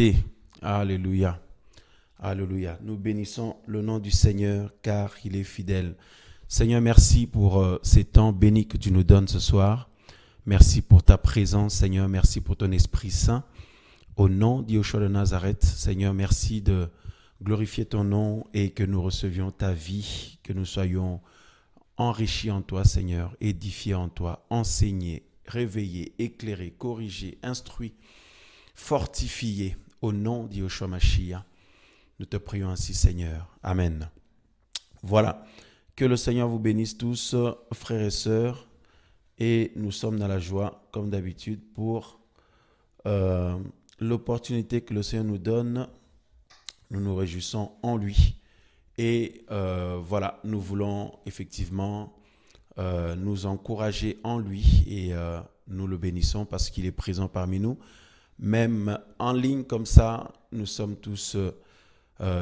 fidélité. Alléluia. Alléluia. Nous bénissons le nom du Seigneur car il est fidèle. Seigneur, merci pour ces temps bénis que tu nous donnes ce soir. Merci pour ta présence, Seigneur. Merci pour ton Esprit Saint. Au nom d'Yoshua de Nazareth, Seigneur, merci de glorifier ton nom et que nous recevions ta vie, que nous soyons enrichis en toi, Seigneur, édifiés en toi, enseignés, réveillés, éclairés, corrigés, instruits, fortifiés. Au nom d'Yoshua Mashiach, nous te prions ainsi, Seigneur. Amen. Voilà. Que le Seigneur vous bénisse tous, frères et sœurs. Et nous sommes dans la joie, comme d'habitude, pour l'opportunité que le Seigneur nous donne. Nous nous réjouissons en lui. Et voilà, nous voulons effectivement nous encourager en lui. Et nous le bénissons parce qu'il est présent parmi nous. Même en ligne comme ça, nous sommes tous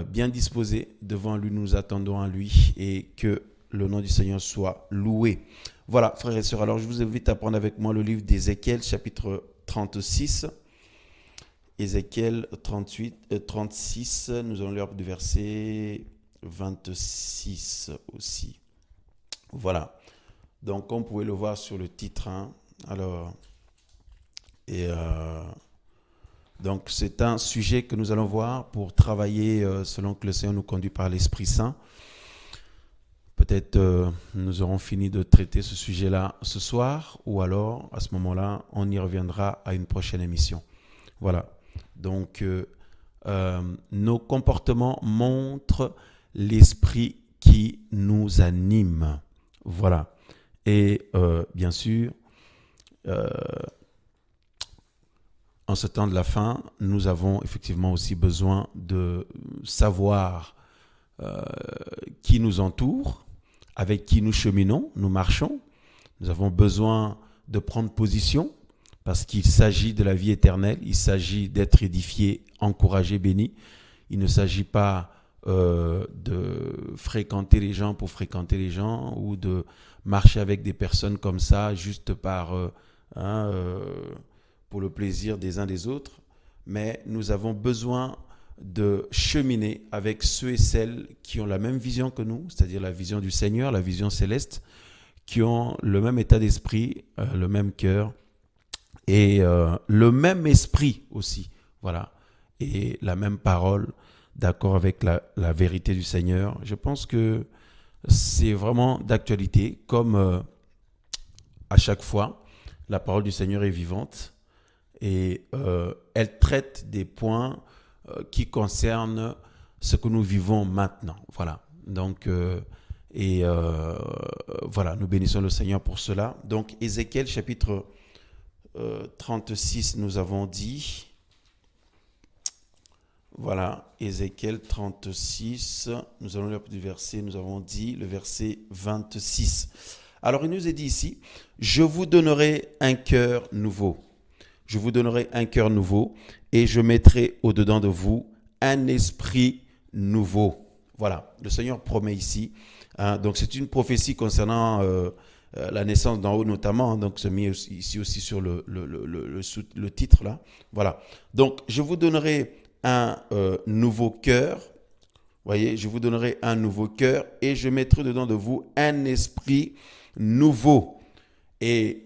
bien disposés. Devant lui, nous attendons à lui. Et que le nom du Seigneur soit loué. Voilà, frères et sœurs, alors je vous invite à prendre avec moi le livre d'Ézéchiel, chapitre 36. Ézéchiel 36, nous allons lire du verset 26 aussi. Voilà, donc comme vous pouvez le voir sur le titre, hein, alors, donc c'est un sujet que nous allons voir pour travailler selon que le Seigneur nous conduit par l'Esprit Saint. Peut-être nous aurons fini de traiter ce sujet-là ce soir ou alors à ce moment-là, on y reviendra à une prochaine émission. Voilà. Donc, nos comportements montrent l'esprit qui nous anime. Voilà. Et bien sûr, en ce temps de la fin, nous avons effectivement aussi besoin de savoir qui nous entoure, avec qui nous cheminons, nous marchons. Nous avons besoin de prendre position parce qu'il s'agit de la vie éternelle, il s'agit d'être édifié, encouragé, béni. Il ne s'agit pas de fréquenter les gens pour fréquenter les gens ou de marcher avec des personnes comme ça juste pour le plaisir des uns des autres. Mais nous avons besoin de cheminer avec ceux et celles qui ont la même vision que nous, c'est-à-dire la vision du Seigneur, la vision céleste, qui ont le même état d'esprit, le même cœur et le même esprit aussi, voilà, et la même parole, d'accord avec la vérité du Seigneur. Je pense que c'est vraiment d'actualité, comme à chaque fois, la parole du Seigneur est vivante et elle traite des points qui concerne ce que nous vivons maintenant. Voilà. Donc, voilà, nous bénissons le Seigneur pour cela. Donc, Ézéchiel chapitre 36, nous avons dit. Voilà, Ézéchiel 36, nous allons lire du verset, nous avons dit le verset 26. Alors, il nous est dit ici, « Je vous donnerai un cœur nouveau. Je vous donnerai un cœur nouveau et je mettrai au-dedans de vous un esprit nouveau. » Voilà, le Seigneur promet ici. Hein, donc, c'est une prophétie concernant la naissance d'en haut notamment. Hein, donc, c'est mis ici aussi sur le titre là. Voilà. Donc, je vous donnerai un nouveau cœur. Voyez, je vous donnerai un nouveau cœur et je mettrai dedans de vous un esprit nouveau. Et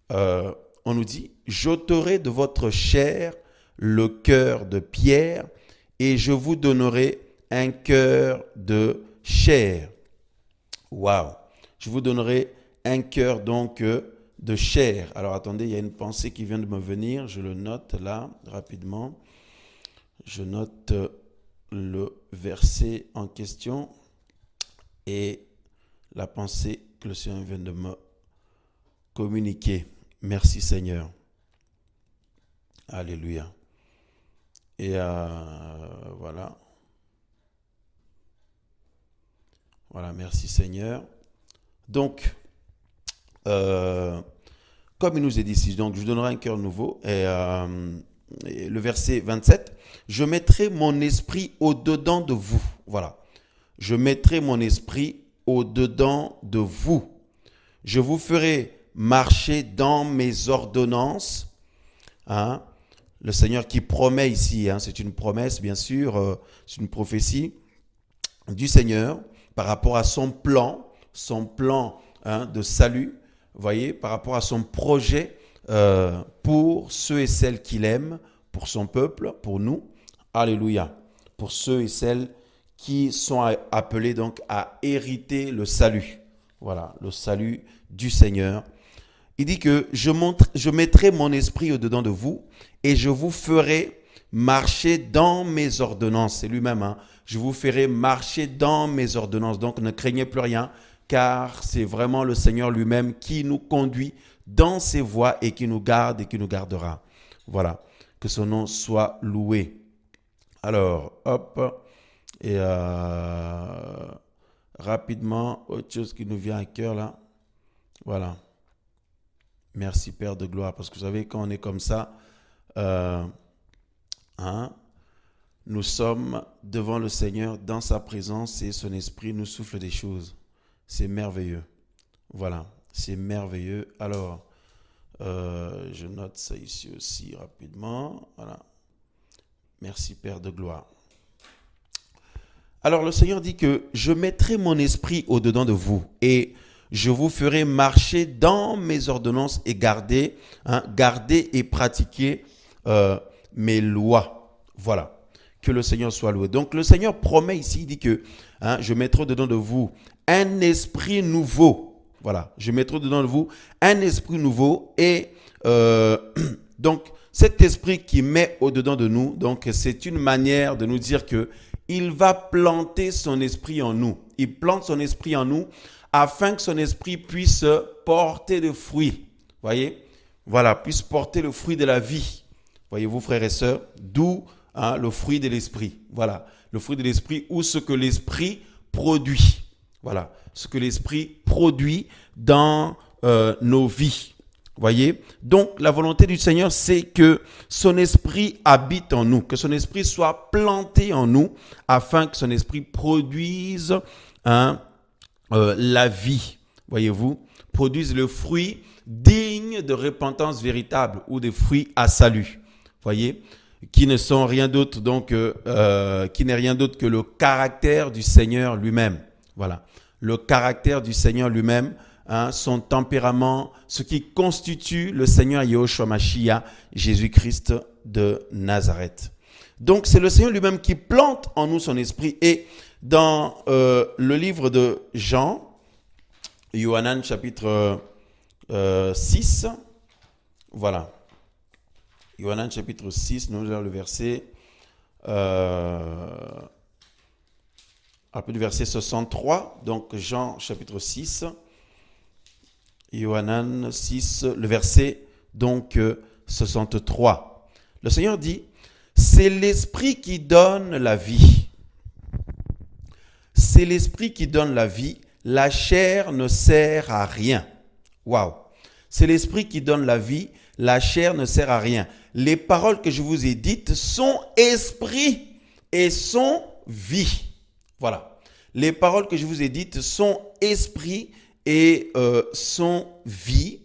on nous dit, j'ôterai de votre chair le cœur de pierre et je vous donnerai un cœur de chair. Waouh! Je vous donnerai un cœur donc de chair. Alors attendez, il y a une pensée qui vient de me venir. Je le note là rapidement. Je note le verset en question et la pensée que le Seigneur vient de me communiquer. Merci Seigneur. Alléluia. Et voilà. Voilà, merci Seigneur. Donc, comme il nous est dit ici, donc je vous donnerai un cœur nouveau. Et le verset 27, je mettrai mon esprit au-dedans de vous. Voilà. Je mettrai mon esprit au-dedans de vous. Je vous ferai marcher dans mes ordonnances. Hein. le Seigneur qui promet ici, c'est une promesse bien sûr, c'est une prophétie du Seigneur par rapport à son plan de salut, vous voyez, par rapport à son projet pour ceux et celles qu'il aime, pour son peuple, pour nous. Alléluia. Pour ceux et celles qui sont appelés donc à hériter le salut. Voilà, le salut du Seigneur. Il dit que je mettrai mon esprit au-dedans de vous et je vous ferai marcher dans mes ordonnances. C'est lui-même, je vous ferai marcher dans mes ordonnances. Donc ne craignez plus rien, car c'est vraiment le Seigneur lui-même qui nous conduit dans ses voies et qui nous garde et qui nous gardera. Voilà, que son nom soit loué. Alors, hop, et rapidement, autre chose qui nous vient à cœur là. Voilà. Merci Père de gloire, parce que vous savez, quand on est comme ça, nous sommes devant le Seigneur, dans sa présence et son esprit nous souffle des choses. C'est merveilleux. Voilà, c'est merveilleux. Alors, je note ça ici aussi rapidement. Voilà. Merci Père de gloire. Alors le Seigneur dit que je mettrai mon esprit au-dedans de vous et je vous ferai marcher dans mes ordonnances et garder et pratiquer mes lois. Voilà, que le Seigneur soit loué. Donc le Seigneur promet ici, il dit que je mettrai au-dedans de vous un esprit nouveau. Voilà, je mettrai au-dedans de vous un esprit nouveau et donc cet esprit qui met au-dedans de nous, donc c'est une manière de nous dire que il va planter son esprit en nous. Il plante son esprit en nous afin que son esprit puisse porter le fruit. Voyez? Voilà, puisse porter le fruit de la vie. Voyez-vous, frères et sœurs, d'où le fruit de l'esprit. Voilà, le fruit de l'esprit ou ce que l'esprit produit. Voilà, ce que l'esprit produit dans nos vies. Voyez? Donc, la volonté du Seigneur, c'est que son esprit habite en nous, que son esprit soit planté en nous, afin que son esprit produise la vie. Voyez-vous? Produise le fruit digne de repentance véritable ou des fruits à salut. Voyez? Qui ne sont rien d'autre, donc, qui n'est rien d'autre que le caractère du Seigneur lui-même. Voilà. Le caractère du Seigneur lui-même. Son tempérament, ce qui constitue le Seigneur Yahushua Mashiach, Jésus-Christ de Nazareth. Donc, c'est le Seigneur lui-même qui plante en nous son esprit. Et dans le livre de Jean, Yohanan chapitre 6, voilà. Yohanan chapitre 6, nous avons le verset, un peu du verset 63. Donc, Jean chapitre 6. Yohanan 6, le verset donc 63. Le Seigneur dit, c'est l'esprit qui donne la vie. C'est l'esprit qui donne la vie. La chair ne sert à rien. Waouh! C'est l'esprit qui donne la vie. La chair ne sert à rien. Les paroles que je vous ai dites sont esprit et sont vie. Voilà. Les paroles que je vous ai dites sont esprit et son vie,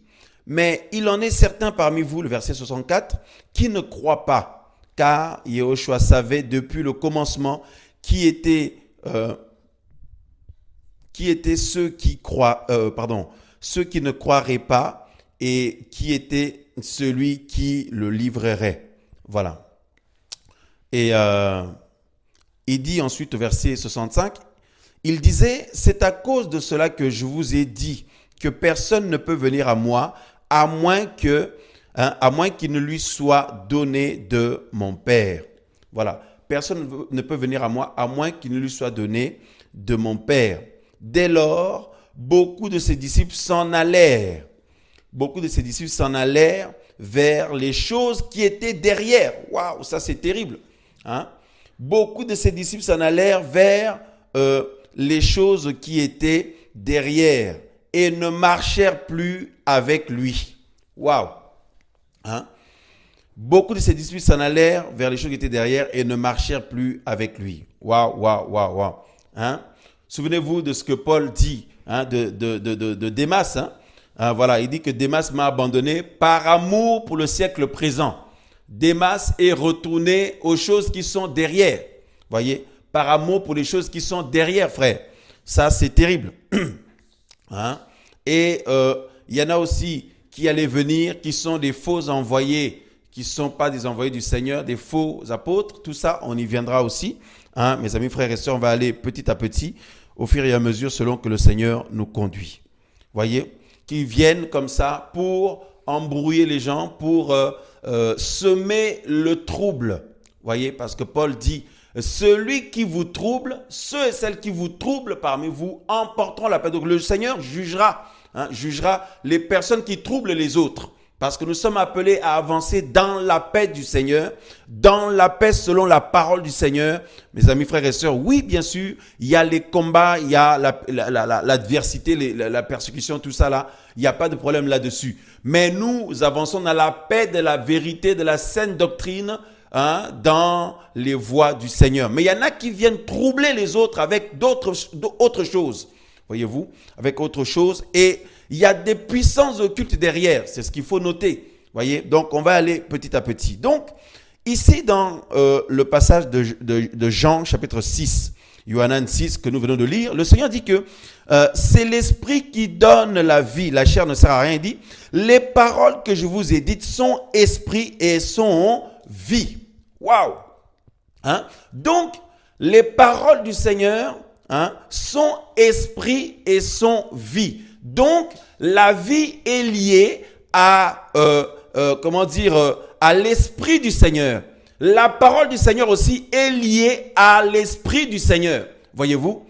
mais il en est certains parmi vous, le verset 64, qui ne croient pas, car Yahushua savait depuis le commencement qui étaient ceux qui ceux qui ne croiraient pas et qui était celui qui le livrerait. Voilà. Et il dit ensuite au verset 65, il disait, c'est à cause de cela que je vous ai dit que personne ne peut venir à moi, à moins qu'il ne lui soit donné de mon Père. Voilà. Personne ne peut venir à moi, à moins qu'il ne lui soit donné de mon Père. Dès lors, beaucoup de ses disciples s'en allèrent. Beaucoup de ses disciples s'en allèrent vers les choses qui étaient derrière. Waouh, ça c'est terrible. Beaucoup de ses disciples s'en allèrent vers les choses qui étaient derrière et ne marchèrent plus avec lui. Waouh! Beaucoup de ses disciples s'en allèrent vers les choses qui étaient derrière et ne marchèrent plus avec lui. Waouh, waouh, waouh, waouh. Souvenez-vous de ce que Paul dit de Démas. Voilà, il dit que Démas m'a abandonné par amour pour le siècle présent. Démas est retourné aux choses qui sont derrière. Voyez, par amour pour les choses qui sont derrière, frère. Ça, c'est terrible. Hein? Et il y en a aussi qui allaient venir, qui sont des faux envoyés, qui ne sont pas des envoyés du Seigneur, des faux apôtres. Tout ça, on y viendra aussi. Hein? Mes amis, frères et sœurs, on va aller petit à petit, au fur et à mesure, selon que le Seigneur nous conduit. Voyez, qui viennent comme ça pour embrouiller les gens, pour semer le trouble. Voyez, parce que Paul dit, celui qui vous trouble, ceux et celles qui vous troublent parmi vous emporteront la paix. Donc le Seigneur jugera les personnes qui troublent les autres. Parce que nous sommes appelés à avancer dans la paix du Seigneur, dans la paix selon la parole du Seigneur. Mes amis, frères et sœurs, oui, bien sûr, il y a les combats, il y a l'adversité, la persécution, tout ça là. Il n'y a pas de problème là-dessus. Mais nous avançons dans la paix de la vérité, de la saine doctrine, hein, dans les voies du Seigneur. Mais il y en a qui viennent troubler les autres avec autre chose. Voyez-vous, avec autre chose. Et il y a des puissances occultes derrière. C'est ce qu'il faut noter. Voyez, donc on va aller petit à petit. Donc, ici dans le passage de Jean, chapitre 6, Yohanan 6, que nous venons de lire, le Seigneur dit que c'est l'esprit qui donne la vie. La chair ne sert à rien. Il dit, les paroles que je vous ai dites sont esprit et sont vie. Waouh! Hein? Donc, les paroles du Seigneur, hein, sont esprit et sont vie. Donc, la vie est liée à, à l'esprit du Seigneur. La parole du Seigneur aussi est liée à l'esprit du Seigneur. Voyez-vous?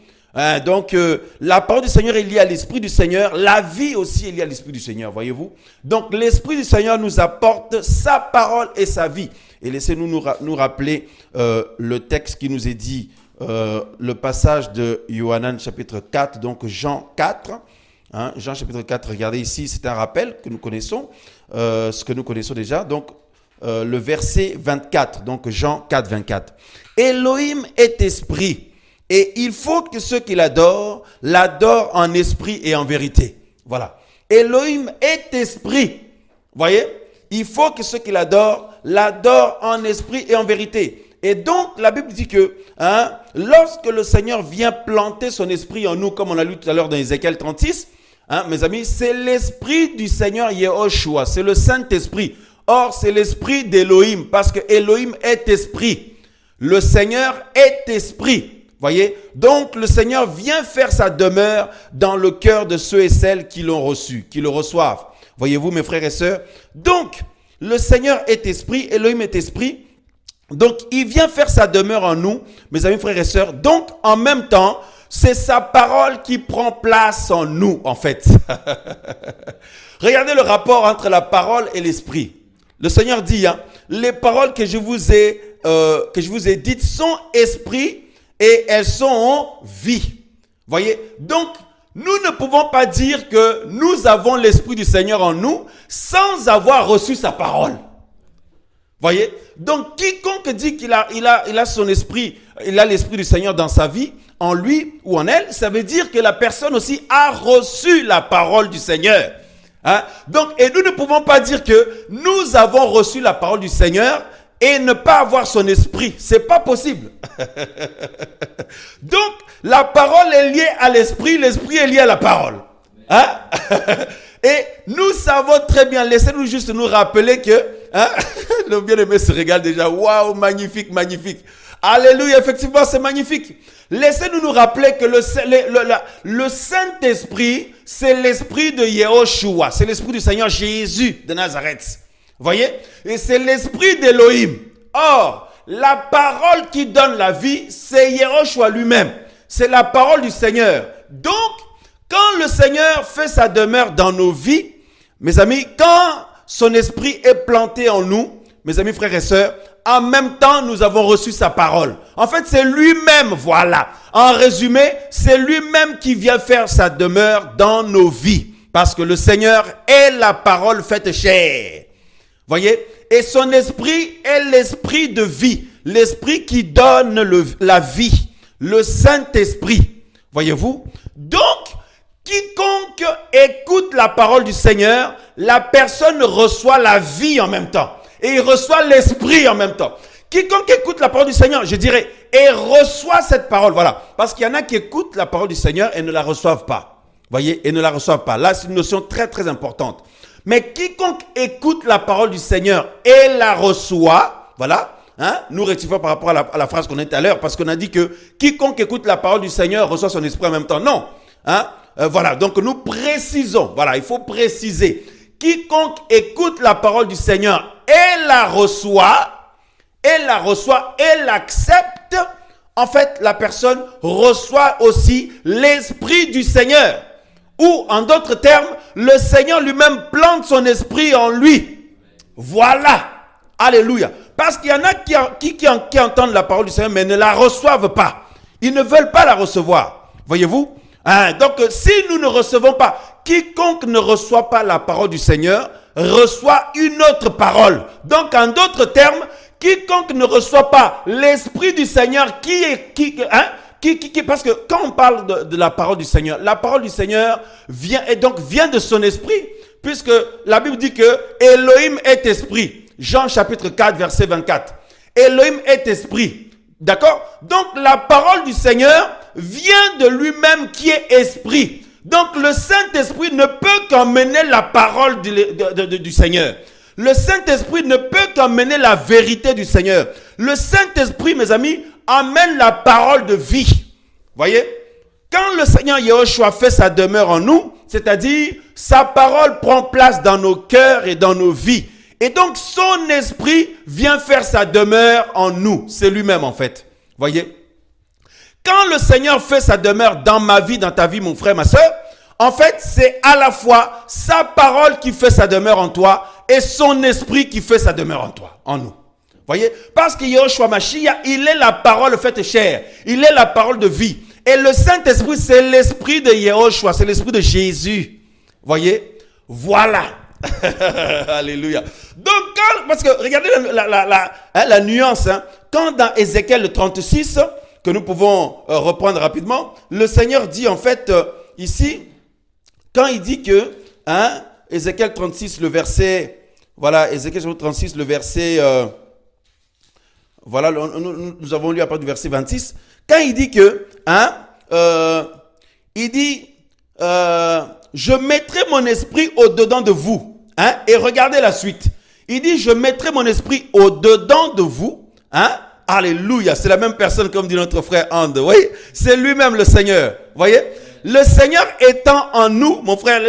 Donc, la parole du Seigneur est liée à l'esprit du Seigneur. La vie aussi est liée à l'esprit du Seigneur. Voyez-vous? Donc, l'esprit du Seigneur nous apporte sa parole et sa vie. Et laissez-nous nous rappeler le texte qui nous est dit, le passage de Yohanan chapitre 4, donc Jean 4. Hein, Jean chapitre 4, regardez ici, c'est un rappel que nous connaissons, ce que nous connaissons déjà. Donc, le verset 24, donc Jean 4, 24. Elohim est esprit, et il faut que ceux qui l'adorent en esprit et en vérité. Voilà. Elohim est esprit. Voyez? Il faut que ceux qui l'adorent en esprit et en vérité. Et donc, la Bible dit que lorsque le Seigneur vient planter son esprit en nous, comme on a lu tout à l'heure dans Ézéchiel 36, mes amis, c'est l'esprit du Seigneur Yehoshua, c'est le Saint-Esprit. Or, c'est l'esprit d'Elohim, parce que Elohim est esprit. Le Seigneur est esprit. Voyez? Donc, le Seigneur vient faire sa demeure dans le cœur de ceux et celles qui l'ont reçu, qui le reçoivent. Voyez-vous, mes frères et sœurs? Donc, le Seigneur est esprit, Elohim est esprit. Donc, il vient faire sa demeure en nous, mes amis, frères et sœurs. Donc, en même temps, c'est sa parole qui prend place en nous, en fait. Regardez le rapport entre la parole et l'esprit. Le Seigneur dit, les paroles que je vous ai dites sont esprit et elles sont vie. Voyez? Donc, nous ne pouvons pas dire que nous avons l'esprit du Seigneur en nous sans avoir reçu sa parole. Voyez? Donc, quiconque dit qu'il a son esprit, il a l'esprit du Seigneur dans sa vie, en lui ou en elle, ça veut dire que la personne aussi a reçu la parole du Seigneur. Hein? Donc, et nous ne pouvons pas dire que nous avons reçu la parole du Seigneur et ne pas avoir son esprit. C'est pas possible. Donc, la parole est liée à l'esprit est lié à la parole. Hein? Et nous savons très bien, laissez-nous juste nous rappeler que, le bien-aimé se régale déjà. Waouh, magnifique, magnifique. Alléluia, effectivement, c'est magnifique. Laissez-nous nous rappeler que le Saint-Esprit, c'est l'esprit de Yehoshua. C'est l'esprit du Seigneur Jésus de Nazareth. Voyez? Et c'est l'esprit d'Elohim. Or, la parole qui donne la vie, c'est Yehoshua lui-même. C'est la parole du Seigneur. Donc, quand le Seigneur fait sa demeure dans nos vies, mes amis, quand son esprit est planté en nous, mes amis, frères et sœurs, en même temps, nous avons reçu sa parole. En fait, c'est lui-même, voilà. En résumé, c'est lui-même qui vient faire sa demeure dans nos vies. Parce que le Seigneur est la parole faite chair. Voyez? Et son esprit est l'esprit de vie. L'esprit qui donne la vie. Le Saint-Esprit. Voyez-vous? Donc, quiconque écoute la parole du Seigneur, la personne reçoit la vie en même temps. et il reçoit l'esprit en même temps. Quiconque écoute la parole du Seigneur, je dirais, et reçoit cette parole. Voilà. Parce qu'il y en a qui écoutent la parole du Seigneur et ne la reçoivent pas. Voyez, et ne la reçoivent pas. Là, c'est une notion très, très importante. Mais quiconque écoute la parole du Seigneur et la reçoit, voilà, hein, nous rectifions par rapport à la phrase qu'on a dit tout à l'heure, parce qu'on a dit que quiconque écoute la parole du Seigneur reçoit son esprit en même temps. Non. Hein, voilà, donc nous précisons, voilà, il faut préciser. Quiconque écoute la parole du Seigneur et la reçoit, et l'accepte, en fait, la personne reçoit aussi l'esprit du Seigneur. Ou, en d'autres termes, le Seigneur lui-même plante son esprit en lui. Voilà. Alléluia. Parce qu'il y en a qui entendent la parole du Seigneur, mais ne la reçoivent pas. Ils ne veulent pas la recevoir. Voyez-vous? Hein? Donc, si nous ne recevons pas, quiconque ne reçoit pas la parole du Seigneur, reçoit une autre parole. Donc, en d'autres termes, quiconque ne reçoit pas l'esprit du Seigneur parce que quand on parle de la parole du Seigneur vient de son esprit, puisque la Bible dit que Elohim est esprit. Jean chapitre 4, verset 24. Elohim est esprit. D'accord? Donc la parole du Seigneur vient de lui-même qui est esprit. Donc le Saint-Esprit ne peut qu'emmener la parole du Seigneur. Le Saint-Esprit ne peut qu'emmener la vérité du Seigneur. Le Saint-Esprit, mes amis, amène la parole de vie. Voyez? Quand le Seigneur Yahushua fait sa demeure en nous, c'est-à-dire sa parole prend place dans nos cœurs et dans nos vies. Et donc son esprit vient faire sa demeure en nous. C'est lui-même en fait. Voyez? Quand le Seigneur fait sa demeure dans ma vie, dans ta vie, mon frère, ma soeur, en fait, c'est à la fois sa parole qui fait sa demeure en toi et son esprit qui fait sa demeure en toi, en nous. Voyez? Parce que Yahushua Mashiach, il est la parole faite chair. Il est la parole de vie. Et le Saint-Esprit, c'est l'esprit de Yahushua, c'est l'esprit de Jésus. Voyez? Voilà. Alléluia. Donc, parce que regardez la nuance. Hein, quand dans Ézéchiel 36, que nous pouvons reprendre rapidement, le Seigneur dit en fait ici, quand il dit que, hein, Ézéchiel 36, le verset, voilà, Ézéchiel 36, le verset, voilà, nous avons lu à partir du verset 26, quand il dit que, hein, il dit, je mettrai mon esprit au-dedans de vous, hein, et regardez la suite, il dit, je mettrai mon esprit au-dedans de vous, hein, alléluia, c'est la même personne comme dit notre frère And, oui, c'est lui-même le Seigneur, voyez. Le Seigneur étant en nous, mon frère,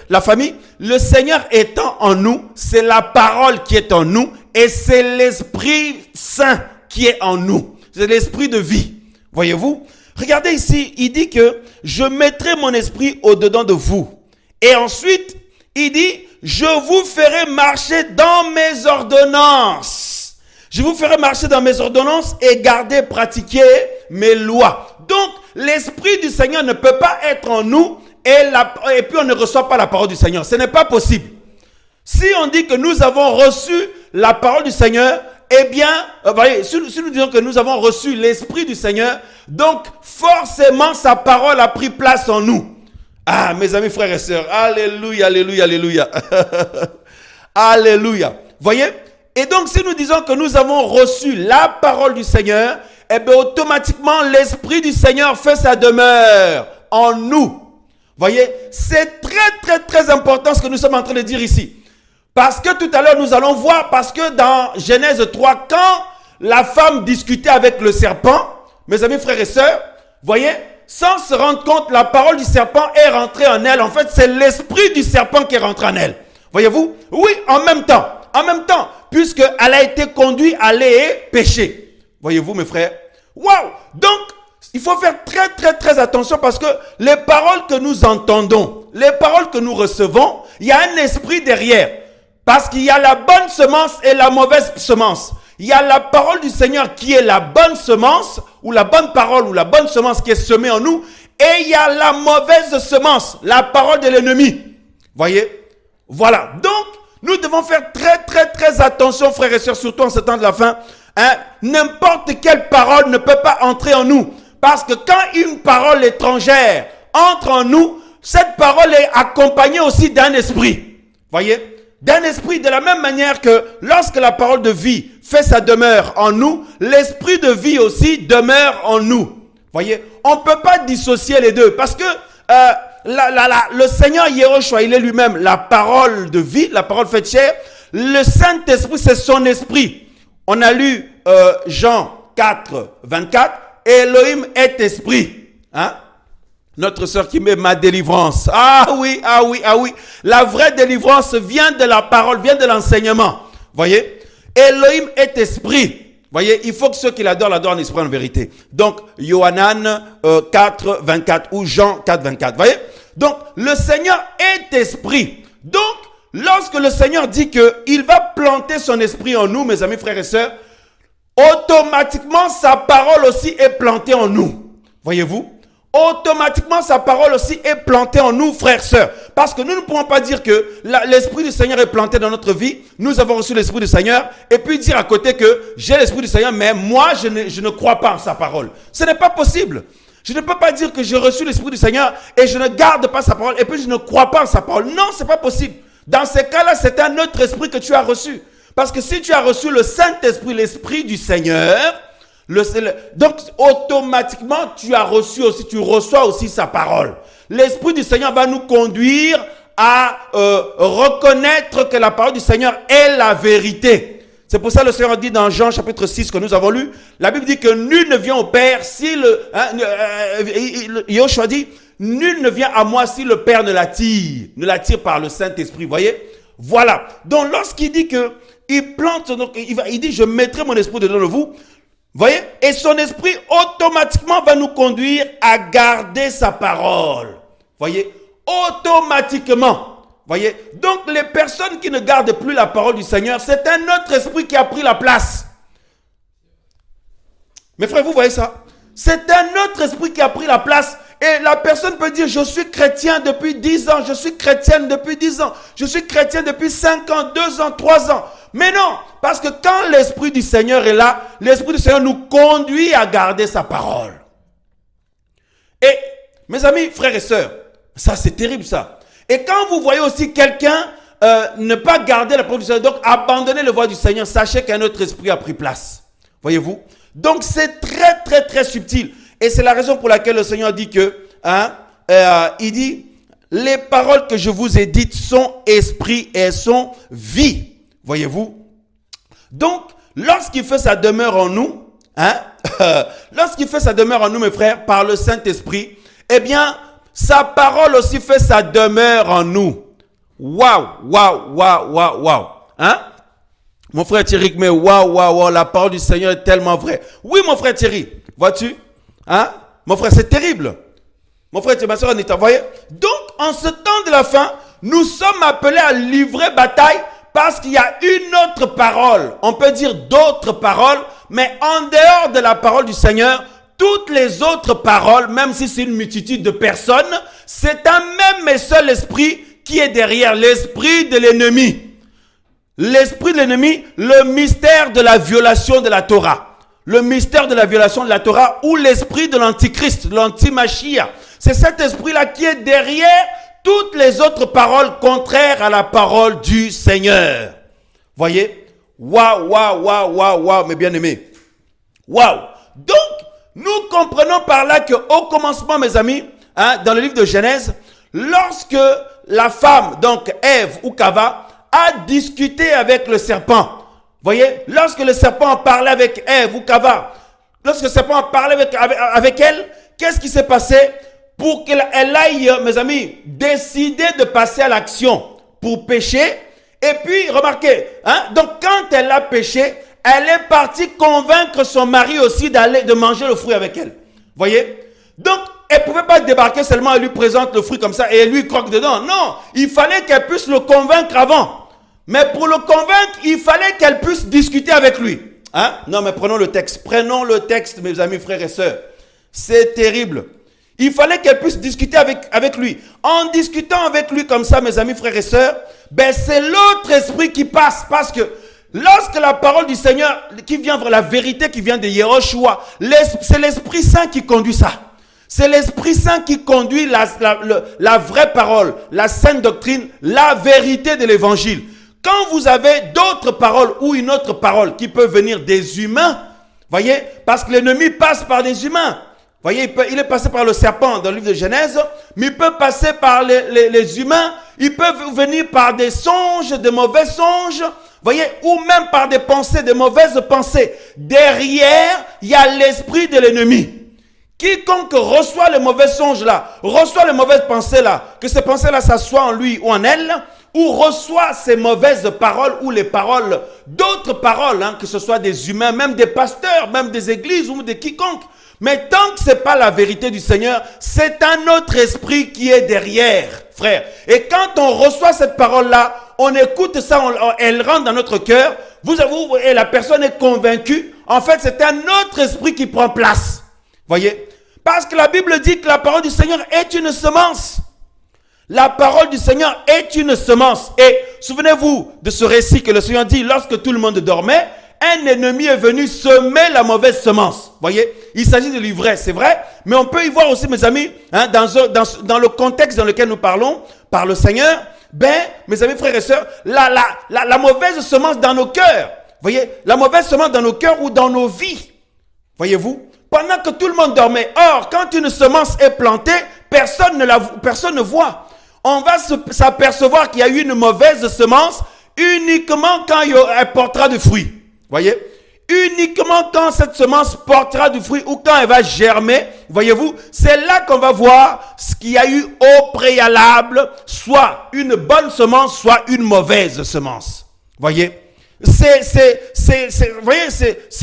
la famille, le Seigneur étant en nous, c'est la parole qui est en nous et c'est l'Esprit Saint qui est en nous. C'est l'Esprit de vie. Voyez-vous? Regardez ici, il dit que je mettrai mon esprit au-dedans de vous. Et ensuite, il dit, je vous ferai marcher dans mes ordonnances. Je vous ferai marcher dans mes ordonnances et garder, pratiquer mes lois. Donc, l'Esprit du Seigneur ne peut pas être en nous et puis on ne reçoit pas la parole du Seigneur. Ce n'est pas possible. Si on dit que nous avons reçu la parole du Seigneur, eh bien, voyez, si nous disons que nous avons reçu l'Esprit du Seigneur, donc forcément sa parole a pris place en nous. Ah, mes amis, frères et sœurs, alléluia, alléluia, alléluia. Alléluia. Voyez? Et donc, si nous disons que nous avons reçu la parole du Seigneur, eh bien, automatiquement, l'Esprit du Seigneur fait sa demeure en nous. Voyez, c'est très, très, très important ce que nous sommes en train de dire ici. Parce que tout à l'heure, nous allons voir, parce que dans Genèse 3, quand la femme discutait avec le serpent, mes amis, frères et sœurs, voyez, sans se rendre compte, la parole du serpent est rentrée en elle. En fait, c'est l'esprit du serpent qui est rentré en elle. Voyez-vous? Oui, en même temps, puisqu'elle a été conduite à aller et pécher. Voyez-vous, mes frères? Waouh! Donc, il faut faire très, très, très attention parce que les paroles que nous entendons, les paroles que nous recevons, il y a un esprit derrière. Parce qu'il y a la bonne semence et la mauvaise semence. Il y a la parole du Seigneur qui est la bonne semence, ou la bonne parole, ou la bonne semence qui est semée en nous. Et il y a la mauvaise semence, la parole de l'ennemi. Voyez? Voilà. Donc, nous devons faire très, très, très attention, frères et sœurs, surtout en ce temps de la fin. Hein? N'importe quelle parole ne peut pas entrer en nous. Parce que quand une parole étrangère entre en nous, cette parole est accompagnée aussi d'un esprit. Voyez? d'un esprit de la même manière que lorsque la parole de vie fait sa demeure en nous, l'esprit de vie aussi demeure en nous. Voyez, on ne peut pas dissocier les deux parce que le Seigneur Yehoshua, il est lui-même la parole de vie, la parole faite chair. Le Saint-Esprit, c'est son esprit. On a lu Jean 4, 24. Elohim est esprit. Hein? Notre sœur qui met ma délivrance. Ah oui, ah oui, ah oui. La vraie délivrance vient de la parole, vient de l'enseignement. Voyez? Elohim est esprit. Voyez, il faut que ceux qui l'adorent en esprit en vérité. Donc, Yohanan 4, 24 ou Jean 4, 24. Voyez? Donc, le Seigneur est esprit. Donc, lorsque le Seigneur dit qu'il va planter son esprit en nous, mes amis, frères et sœurs, automatiquement, sa parole aussi est plantée en nous. Voyez-vous? Automatiquement, sa parole aussi est plantée en nous, frères et sœurs. Parce que nous ne pouvons pas dire que l'Esprit du Seigneur est planté dans notre vie. Nous avons reçu l'Esprit du Seigneur. Et puis dire à côté que j'ai l'Esprit du Seigneur, mais moi, je ne crois pas en sa parole. Ce n'est pas possible. Je ne peux pas dire que j'ai reçu l'Esprit du Seigneur et je ne garde pas sa parole et puis je ne crois pas en sa parole. Non, ce n'est pas possible. Dans ces cas-là, c'est un autre esprit que tu as reçu. Parce que si tu as reçu le Saint-Esprit, l'Esprit du Seigneur, donc automatiquement tu reçois aussi sa parole. L'Esprit du Seigneur va nous conduire à reconnaître que la parole du Seigneur est la vérité. C'est pour ça que le Seigneur dit dans Jean chapitre 6 que nous avons lu, la Bible dit que nul ne vient au Père si Yoshua dit, nul ne vient à moi si le Père ne l'attire par le Saint-Esprit. Voyez? Voilà. Donc lorsqu'il dit que il plante, donc il dit je mettrai mon esprit dedans de vous. Voyez? Et son esprit automatiquement va nous conduire à garder sa parole. Voyez? Automatiquement. Voyez? Donc les personnes qui ne gardent plus la parole du Seigneur, c'est un autre esprit qui a pris la place. Mes frères, vous voyez ça? C'est un autre esprit qui a pris la place. Et la personne peut dire, je suis chrétien depuis 10 ans, je suis chrétienne depuis 10 ans, je suis chrétien depuis 5 ans, 2 ans, 3 ans. Mais non, parce que quand l'Esprit du Seigneur est là, l'Esprit du Seigneur nous conduit à garder sa parole. Et, mes amis, frères et sœurs, ça c'est terrible ça. Et quand vous voyez aussi quelqu'un ne pas garder la parole du Seigneur, donc abandonner le voie du Seigneur, sachez qu'un autre esprit a pris place. Voyez-vous? Donc c'est très très très subtil. Et c'est la raison pour laquelle le Seigneur dit que, il dit, les paroles que je vous ai dites sont esprit et sont vie. Voyez-vous? Donc, lorsqu'il fait sa demeure en nous, lorsqu'il fait sa demeure en nous, mes frères, par le Saint-Esprit, eh bien, sa parole aussi fait sa demeure en nous. Waouh, waouh, waouh, waouh, waouh. Mon frère Thierry, mais waouh, waouh, waouh, la parole du Seigneur est tellement vraie. Oui, mon frère Thierry, vois-tu? Mon frère, c'est terrible. Mon frère Thierry, ma soeur Anita, voyez? Donc, en ce temps de la fin, nous sommes appelés à livrer bataille parce qu'il y a une autre parole. On peut dire d'autres paroles, mais en dehors de la parole du Seigneur, toutes les autres paroles, même si c'est une multitude de personnes, c'est un même et seul esprit qui est derrière, l'esprit de l'ennemi. L'esprit de l'ennemi, le mystère de la violation de la Torah. Le mystère de la violation de la Torah ou l'esprit de l'antichrist, l'antimachia. C'est cet esprit-là qui est derrière toutes les autres paroles contraires à la parole du Seigneur. Voyez? Waouh, waouh, waouh, waouh, waouh, mes bien-aimés. Waouh. Donc, nous comprenons par là qu'au commencement, mes amis, dans le livre de Genèse, lorsque la femme, donc Ève ou Kava, a discuté avec le serpent. Voyez? Lorsque le serpent parlait avec Ève ou Kava, lorsque le serpent parlait avec elle, qu'est-ce qui s'est passé? Pour qu'elle aille, mes amis, décider de passer à l'action pour pécher. Et puis, remarquez, donc quand elle a péché, elle est partie convaincre son mari aussi de manger le fruit avec elle. Voyez? Donc, elle ne pouvait pas débarquer seulement, elle lui présente le fruit comme ça et elle lui croque dedans. Non, il fallait qu'elle puisse le convaincre avant. Mais pour le convaincre, il fallait qu'elle puisse discuter avec lui. Non, mais prenons le texte. Prenons le texte, mes amis, frères et sœurs. C'est terrible. Il fallait qu'elle puisse discuter avec lui. En discutant avec lui comme ça, mes amis, frères et sœurs, c'est l'autre esprit qui passe. Parce que lorsque la parole du Seigneur, qui vient vers la vérité, qui vient de Yehoshua, c'est l'Esprit Saint qui conduit ça. C'est l'Esprit Saint qui conduit la vraie parole, la sainte doctrine, la vérité de l'Évangile. Quand vous avez d'autres paroles ou une autre parole qui peut venir des humains, voyez, parce que l'ennemi passe par des humains. Voyez, il est passé par le serpent dans le livre de Genèse, mais il peut passer par les humains, il peut venir par des songes, de mauvais songes, voyez, ou même par des pensées, de mauvaises pensées. Derrière, il y a l'esprit de l'ennemi. Quiconque reçoit les mauvais songes là, reçoit les mauvaises pensées là, que ces pensées là s'assoient en lui ou en elle, ou reçoit ces mauvaises paroles ou les paroles, d'autres paroles, hein, que ce soit des humains, même des pasteurs, même des églises ou de quiconque. Mais tant que ce n'est pas la vérité du Seigneur, c'est un autre esprit qui est derrière, frère. Et quand on reçoit cette parole-là, on écoute ça, elle rentre dans notre cœur, vous avouez, et la personne est convaincue, en fait c'est un autre esprit qui prend place. Voyez? Parce que la Bible dit que la parole du Seigneur est une semence. La parole du Seigneur est une semence. Et souvenez-vous de ce récit que le Seigneur dit lorsque tout le monde dormait, un ennemi est venu semer la mauvaise semence. Voyez, il s'agit de l'ivresse, c'est vrai, mais on peut y voir aussi, mes amis, hein, dans le contexte dans lequel nous parlons, par le Seigneur, mes amis, frères et sœurs, la mauvaise semence dans nos cœurs. Voyez, la mauvaise semence dans nos cœurs ou dans nos vies. Voyez-vous, pendant que tout le monde dormait. Or, quand une semence est plantée, personne ne voit. On va s'apercevoir qu'il y a eu une mauvaise semence uniquement quand elle portera du fruit. Voyez, uniquement quand cette semence portera du fruit ou quand elle va germer, voyez-vous, c'est là qu'on va voir ce qu'il y a eu au préalable, soit une bonne semence, soit une mauvaise semence. Voyez, c'est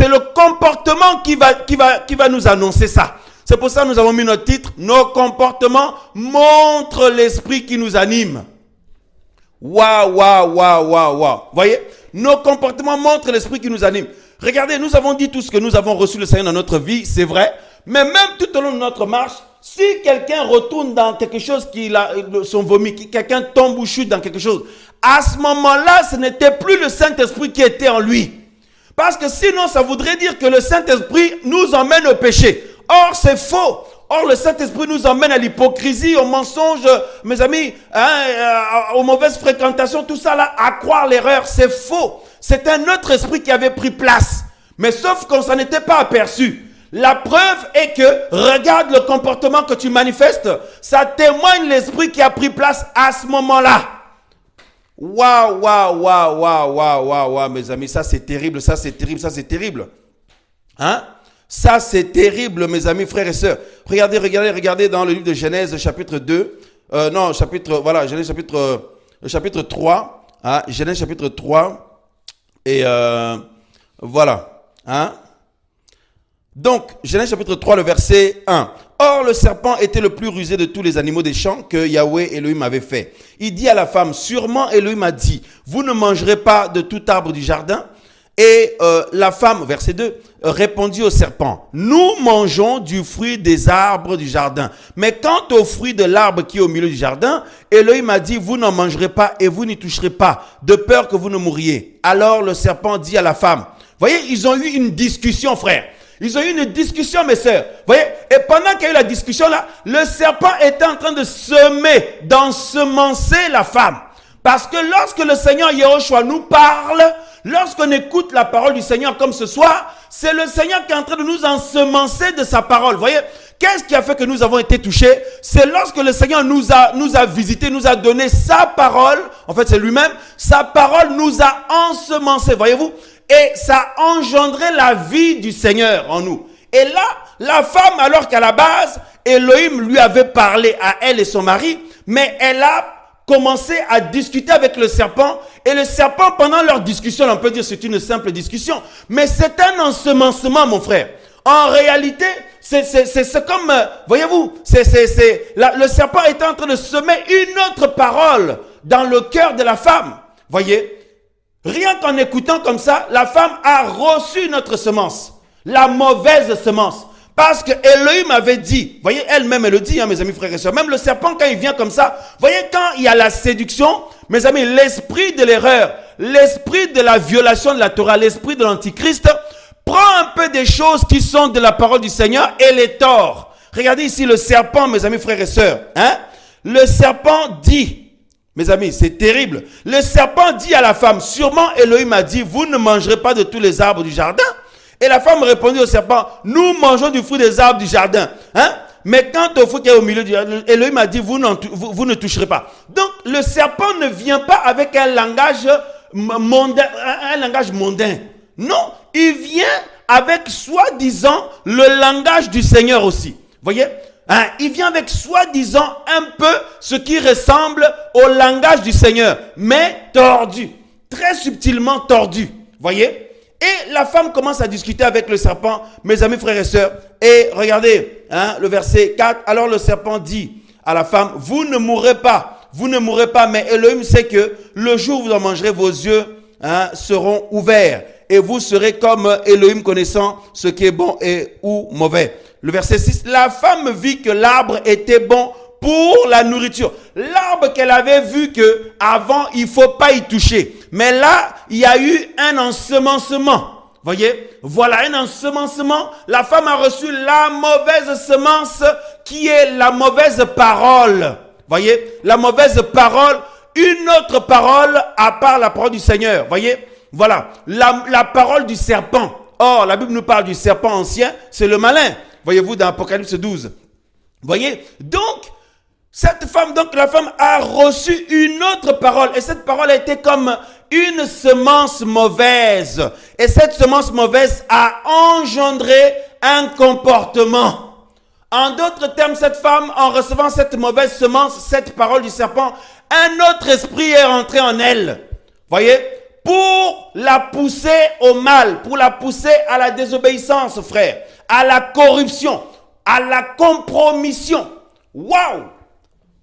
le comportement qui va nous annoncer ça. C'est pour ça que nous avons mis notre titre, nos comportements montrent l'esprit qui nous anime. Waouh. Voyez, nos comportements montrent l'esprit qui nous anime. Regardez, nous avons dit tout ce que nous avons reçu le Seigneur dans notre vie, c'est vrai. Mais même tout au long de notre marche, si quelqu'un retourne dans quelque chose son vomi, quelqu'un tombe ou chute dans quelque chose, à ce moment-là, ce n'était plus le Saint-Esprit qui était en lui. Parce que sinon, ça voudrait dire que le Saint-Esprit nous emmène au péché. Or, c'est faux. Or, le Saint-Esprit nous emmène à l'hypocrisie, au mensonge, mes amis, aux mauvaises fréquentations, tout ça là, à croire l'erreur. C'est faux. C'est un autre esprit qui avait pris place. Mais sauf qu'on s'en était pas aperçu. La preuve est que, regarde le comportement que tu manifestes, ça témoigne l'esprit qui a pris place à ce moment-là. Waouh, mes amis, ça c'est terrible, ça c'est terrible. Hein? Ça, c'est terrible, mes amis, frères et sœurs. Regardez dans le livre de Genèse, chapitre 2. Genèse, chapitre 3. Hein, Genèse, chapitre 3. Et voilà. Hein. Donc, Genèse, chapitre 3, le verset 1. Or, le serpent était le plus rusé de tous les animaux des champs que Yahweh Elohim avait fait. Il dit à la femme, sûrement Elohim a dit, vous ne mangerez pas de tout arbre du jardin. Et la femme, verset 2, répondit au serpent, nous mangeons du fruit des arbres du jardin. Mais quant au fruit de l'arbre qui est au milieu du jardin, Elohim a dit, vous n'en mangerez pas et vous n'y toucherez pas, de peur que vous ne mouriez. Alors le serpent dit à la femme, voyez, ils ont eu une discussion, frère. Ils ont eu une discussion, mes sœurs. Voyez, et pendant qu'il y a eu la discussion là, le serpent était en train de semer, d'ensemencer la femme. Parce que lorsque le Seigneur Yahushua nous parle, lorsqu'on écoute la parole du Seigneur comme ce soir, c'est le Seigneur qui est en train de nous ensemencer de sa parole. Vous voyez, qu'est-ce qui a fait que nous avons été touchés? C'est lorsque le Seigneur nous a visités, nous a donné sa parole. En fait, c'est lui-même. Sa parole nous a ensemencés, voyez-vous. Et ça a engendré la vie du Seigneur en nous. Et là, la femme, alors qu'à la base, Elohim lui avait parlé à elle et son mari, mais elle a commencé à discuter avec le serpent. Et le serpent, pendant leur discussion, on peut dire c'est une simple discussion, mais c'est un ensemencement, mon frère. En réalité, c'est comme, voyez-vous, le serpent était en train de semer une autre parole dans le cœur de la femme. Voyez, rien qu'en écoutant comme ça, la femme a reçu notre semence, la mauvaise semence. Parce que Elohim avait dit, voyez, elle-même elle le dit, hein, mes amis, frères et sœurs, même le serpent quand il vient comme ça, voyez, quand il y a la séduction, mes amis, l'esprit de l'erreur, l'esprit de la violation de la Torah, l'esprit de l'antichrist, prend un peu des choses qui sont de la parole du Seigneur et les tord. Regardez ici le serpent, mes amis, frères et sœurs, hein, le serpent dit, Mes amis, c'est terrible. Le serpent dit à la femme, sûrement Elohim a dit, vous ne mangerez pas de tous les arbres du jardin. Et la femme répondit au serpent, nous mangeons du fruit des arbres du jardin. Hein? Mais quant au fruit qui est au milieu du jardin, Elohim a dit, vous ne toucherez pas. Donc, le serpent ne vient pas avec un langage mondain. Non, il vient avec soi-disant le langage du Seigneur aussi. Voyez? Hein? Il vient avec soi-disant un peu ce qui ressemble au langage du Seigneur, mais tordu, très subtilement tordu. Voyez? Et la femme commence à discuter avec le serpent, mes amis, frères et sœurs. Et regardez, hein, le verset 4. Alors le serpent dit à la femme, vous ne mourrez pas, mais Elohim sait que le jour où vous en mangerez, vos yeux seront ouverts. Et vous serez comme Elohim connaissant ce qui est bon et ou mauvais. Le verset 6, la femme vit que l'arbre était bon pour la nourriture. L'arbre qu'elle avait vu que avant il faut pas y toucher. Mais là, il y a eu un ensemencement. Voyez? Voilà un ensemencement. La femme a reçu la mauvaise semence qui est la mauvaise parole. Voyez? La mauvaise parole, une autre parole à part la parole du Seigneur. Voyez? Voilà. La parole du serpent. Or, la Bible nous parle du serpent ancien, c'est le malin. Voyez-vous dans Apocalypse 12. Voyez? Donc, la femme a reçu une autre parole. Et cette parole a été comme une semence mauvaise. Et cette semence mauvaise a engendré un comportement. En d'autres termes, cette femme, en recevant cette mauvaise semence, cette parole du serpent, un autre esprit est rentré en elle. Voyez? Pour la pousser au mal, pour la pousser à la désobéissance, frère, à la corruption, à la compromission. Waouh!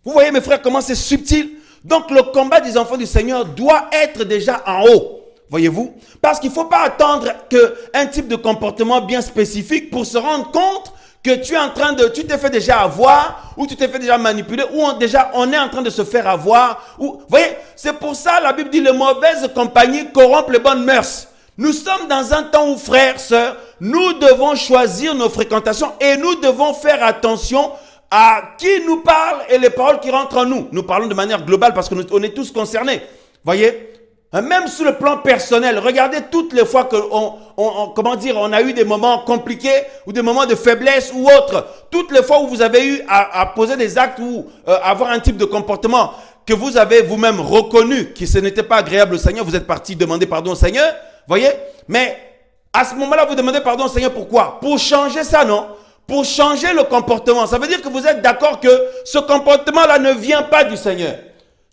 Vous voyez, mes frères, comment c'est subtil? Donc, le combat des enfants du Seigneur doit être déjà en haut. Voyez-vous? Parce qu'il ne faut pas attendre qu'un type de comportement bien spécifique pour se rendre compte que tu t'es fait déjà avoir, ou tu t'es fait déjà manipuler, ou on est en train de se faire avoir. Vous voyez, c'est pour ça la Bible dit les mauvaises compagnies corrompent les bonnes mœurs. Nous sommes dans un temps où, frères, sœurs, nous devons choisir nos fréquentations et nous devons faire attention à qui nous parle et les paroles qui rentrent en nous. Nous parlons de manière globale parce qu'on est tous concernés. Voyez? Même sur le plan personnel, regardez toutes les fois on a eu des moments compliqués ou des moments de faiblesse ou autres. Toutes les fois où vous avez eu à poser des actes ou avoir un type de comportement que vous avez vous-même reconnu que ce n'était pas agréable au Seigneur, vous êtes parti demander pardon au Seigneur. Voyez? Mais à ce moment-là, vous demandez pardon au Seigneur. Pourquoi? Pour changer ça, non? Pour changer le comportement. Ça veut dire que vous êtes d'accord que ce comportement-là ne vient pas du Seigneur.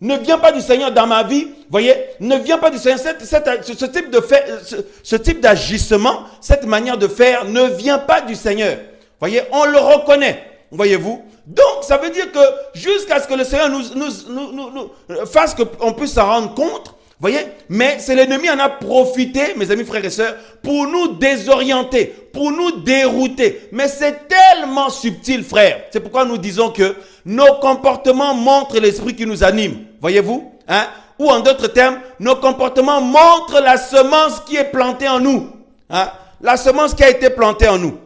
Ne vient pas du Seigneur dans ma vie, voyez, ne vient pas du Seigneur. Ce type d'agissement, cette manière de faire ne vient pas du Seigneur. Voyez, on le reconnaît, voyez-vous. Donc, ça veut dire que jusqu'à ce que le Seigneur nous fasse qu'on puisse s'en rendre compte, voyez, mais c'est l'ennemi en a profité, mes amis, frères et sœurs, pour nous désorienter, pour nous dérouter. Mais c'est tellement subtil, frère. C'est pourquoi nous disons que nos comportements montrent l'esprit qui nous anime. Voyez-vous? Hein? Ou en d'autres termes, nos comportements montrent la semence qui est plantée en nous. Hein? La semence qui a été plantée en nous.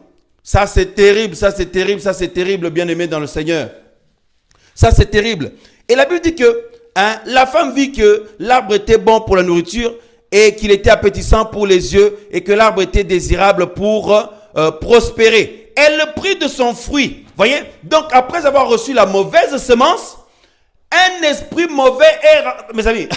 Ça, c'est terrible, ça, c'est terrible, ça, c'est terrible, bien-aimé dans le Seigneur. Ça, c'est terrible. Et la Bible dit que la femme vit que l'arbre était bon pour la nourriture et qu'il était appétissant pour les yeux et que l'arbre était désirable pour prospérer. Elle prit de son fruit. Voyez? Donc, après avoir reçu la mauvaise semence, un esprit mauvais est... Mes amis,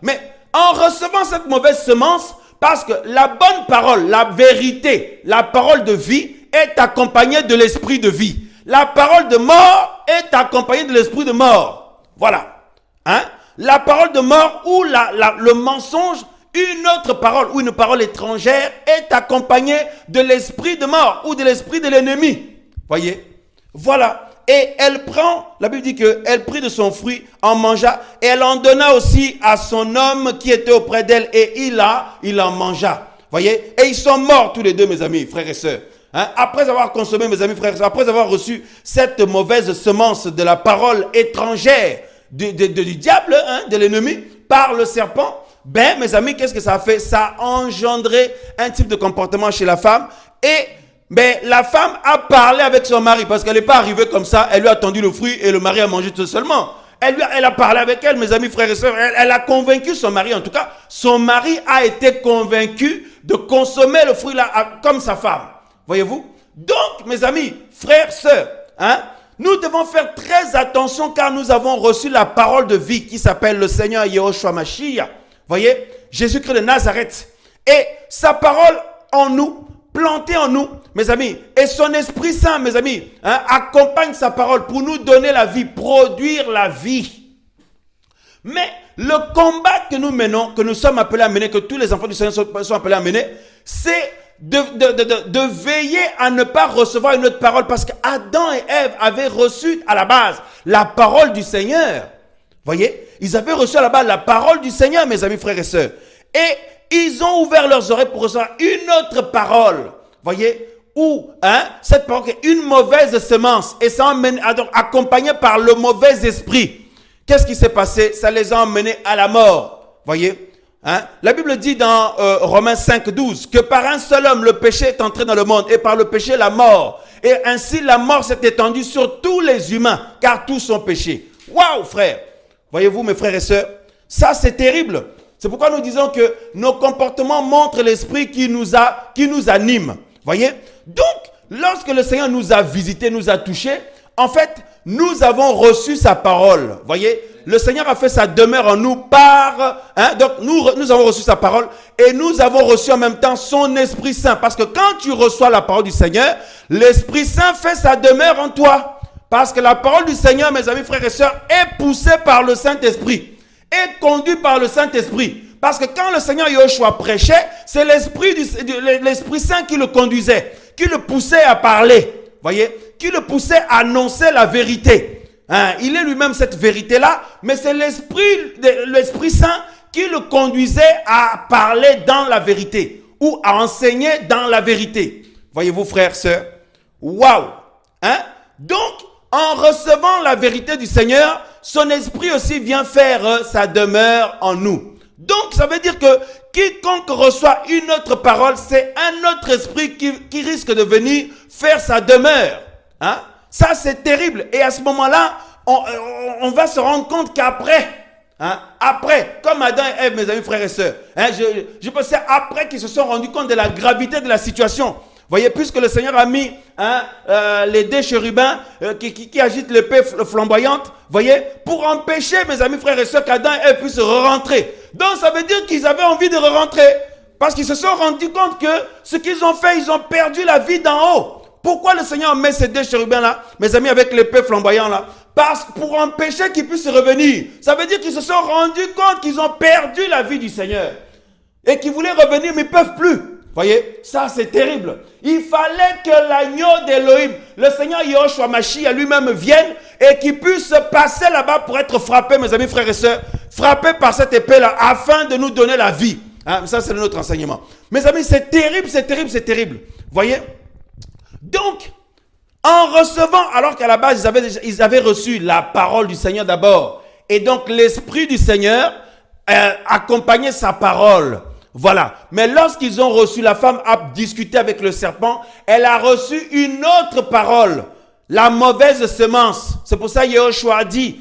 mais en recevant cette mauvaise semence, parce que la bonne parole, la vérité, la parole de vie est accompagnée de l'esprit de vie. La parole de mort est accompagnée de l'esprit de mort. Voilà. Hein? La parole de mort ou le mensonge, une autre parole ou une parole étrangère est accompagnée de l'esprit de mort ou de l'esprit de l'ennemi. Voyez? Voilà. Et elle prend, la Bible dit qu'elle prit de son fruit, en mangea, et elle en donna aussi à son homme qui était auprès d'elle, et il en mangea. Voyez? Et ils sont morts tous les deux, mes amis, frères et sœurs. Hein? Après avoir consommé, mes amis, frères et sœurs, après avoir reçu cette mauvaise semence de la parole étrangère, du diable, hein, de l'ennemi, par le serpent, ben, mes amis, qu'est-ce que ça a fait? Ça a engendré un type de comportement chez la femme. Et ben, la femme a parlé avec son mari parce qu'elle n'est pas arrivée comme ça. Elle lui a tendu le fruit et le mari a mangé tout seulement. elle a parlé avec elle, mes amis, frères et sœurs. Elle a convaincu son mari. En tout cas, son mari a été convaincu de consommer le fruit là comme sa femme. Voyez-vous? Donc, mes amis, frères, sœurs, nous devons faire très attention car nous avons reçu la parole de vie qui s'appelle le Seigneur Yehoshua Mashiach. Voyez? Jésus-Christ de Nazareth. Et sa parole en nous, plantée en nous, mes amis, et son Esprit Saint, mes amis, accompagne sa parole pour nous donner la vie, produire la vie. Mais le combat que nous menons, que nous sommes appelés à mener, que tous les enfants du Seigneur sont appelés à mener, c'est de veiller à ne pas recevoir une autre parole, parce qu'Adam et Ève avaient reçu à la base la parole du Seigneur. Voyez, ils avaient reçu à la base la parole du Seigneur, mes amis, frères et sœurs. Et ils ont ouvert leurs oreilles pour recevoir une autre parole. Voyez, ou cette parole est une mauvaise semence, et ça a donc accompagné par le mauvais esprit. Qu'est-ce qui s'est passé? Ça les a emmenés à la mort. Voyez, la Bible dit dans Romains 5, 12 que par un seul homme le péché est entré dans le monde, et par le péché la mort. Et ainsi la mort s'est étendue sur tous les humains, car tous sont péchés. Waouh, frère! Voyez-vous, mes frères et sœurs, ça c'est terrible. C'est pourquoi nous disons que nos comportements montrent l'esprit qui nous anime. Voyez? Donc, lorsque le Seigneur nous a visités, nous a touchés, en fait, nous avons reçu sa parole. Voyez? Le Seigneur a fait sa demeure en nous donc nous avons reçu sa parole et nous avons reçu en même temps son Esprit Saint. Parce que quand tu reçois la parole du Seigneur, l'Esprit Saint fait sa demeure en toi. Parce que la parole du Seigneur, mes amis, frères et sœurs, est poussée par le Saint-Esprit. Est conduite par le Saint-Esprit. Parce que quand le Seigneur Yehoshua prêchait, c'est l'Esprit Saint qui le conduisait, qui le poussait à parler. Voyez, qui le poussait à annoncer la vérité. Il est lui-même cette vérité-là, mais c'est l'Esprit Saint qui le conduisait à parler dans la vérité ou à enseigner dans la vérité. Voyez-vous, frères, sœurs? Waouh! Donc, en recevant la vérité du Seigneur, son esprit aussi vient faire sa demeure en nous. Donc, ça veut dire que quiconque reçoit une autre parole, c'est un autre esprit qui risque de venir faire sa demeure. Ça, c'est terrible. Et à ce moment-là, on va se rendre compte qu'après, après, comme Adam et Ève, mes amis, frères et sœurs, je pense que c'est après qu'ils se sont rendus compte de la gravité de la situation. Voyez, puisque le Seigneur a mis les deux chérubins qui agitent l'épée flamboyante, voyez, pour empêcher, mes amis, frères et sœurs, qu'Adam et Ève puissent re-rentrer. Donc, ça veut dire qu'ils avaient envie de re-rentrer. Parce qu'ils se sont rendus compte que ce qu'ils ont fait, ils ont perdu la vie d'en haut. Pourquoi le Seigneur met ces deux chérubins-là, mes amis, avec l'épée flamboyante-là? Parce que pour empêcher qu'ils puissent revenir. Ça veut dire qu'ils se sont rendus compte qu'ils ont perdu la vie du Seigneur. Et qu'ils voulaient revenir, mais ils ne peuvent plus. Voyez, ça c'est terrible. Il fallait que l'agneau d'Élohim, le Seigneur Yehoshua Mashiach lui-même vienne et qu'il puisse passer là-bas pour être frappé, mes amis, frères et sœurs, frappé par cette épée-là afin de nous donner la vie. Ça c'est notre enseignement. Mes amis, c'est terrible, c'est terrible, c'est terrible. Voyez? Donc, en recevant, alors qu'à la base ils avaient reçu la parole du Seigneur d'abord, et donc l'Esprit du Seigneur accompagnait sa parole. Voilà. Mais lorsqu'ils ont reçu, la femme a discuté avec le serpent, elle a reçu une autre parole, la mauvaise semence. C'est pour ça que Yehoshua a dit,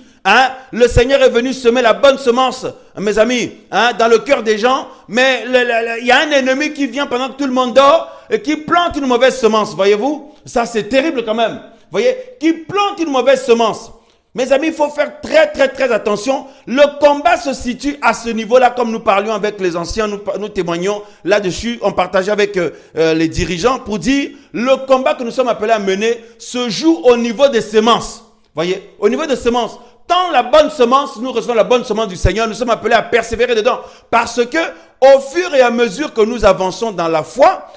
le Seigneur est venu semer la bonne semence, mes amis, dans le cœur des gens, mais il y a un ennemi qui vient pendant que tout le monde dort et qui plante une mauvaise semence, voyez-vous? Ça c'est terrible quand même, voyez, qui plante une mauvaise semence. Mes amis, il faut faire très très très attention. Le combat se situe à ce niveau-là, comme nous parlions avec les anciens, nous témoignons là-dessus, on partageait avec les dirigeants pour dire le combat que nous sommes appelés à mener se joue au niveau des semences. Voyez, au niveau des semences. Tant la bonne semence, nous recevons la bonne semence du Seigneur, nous sommes appelés à persévérer dedans. Parce que au fur et à mesure que nous avançons dans la foi,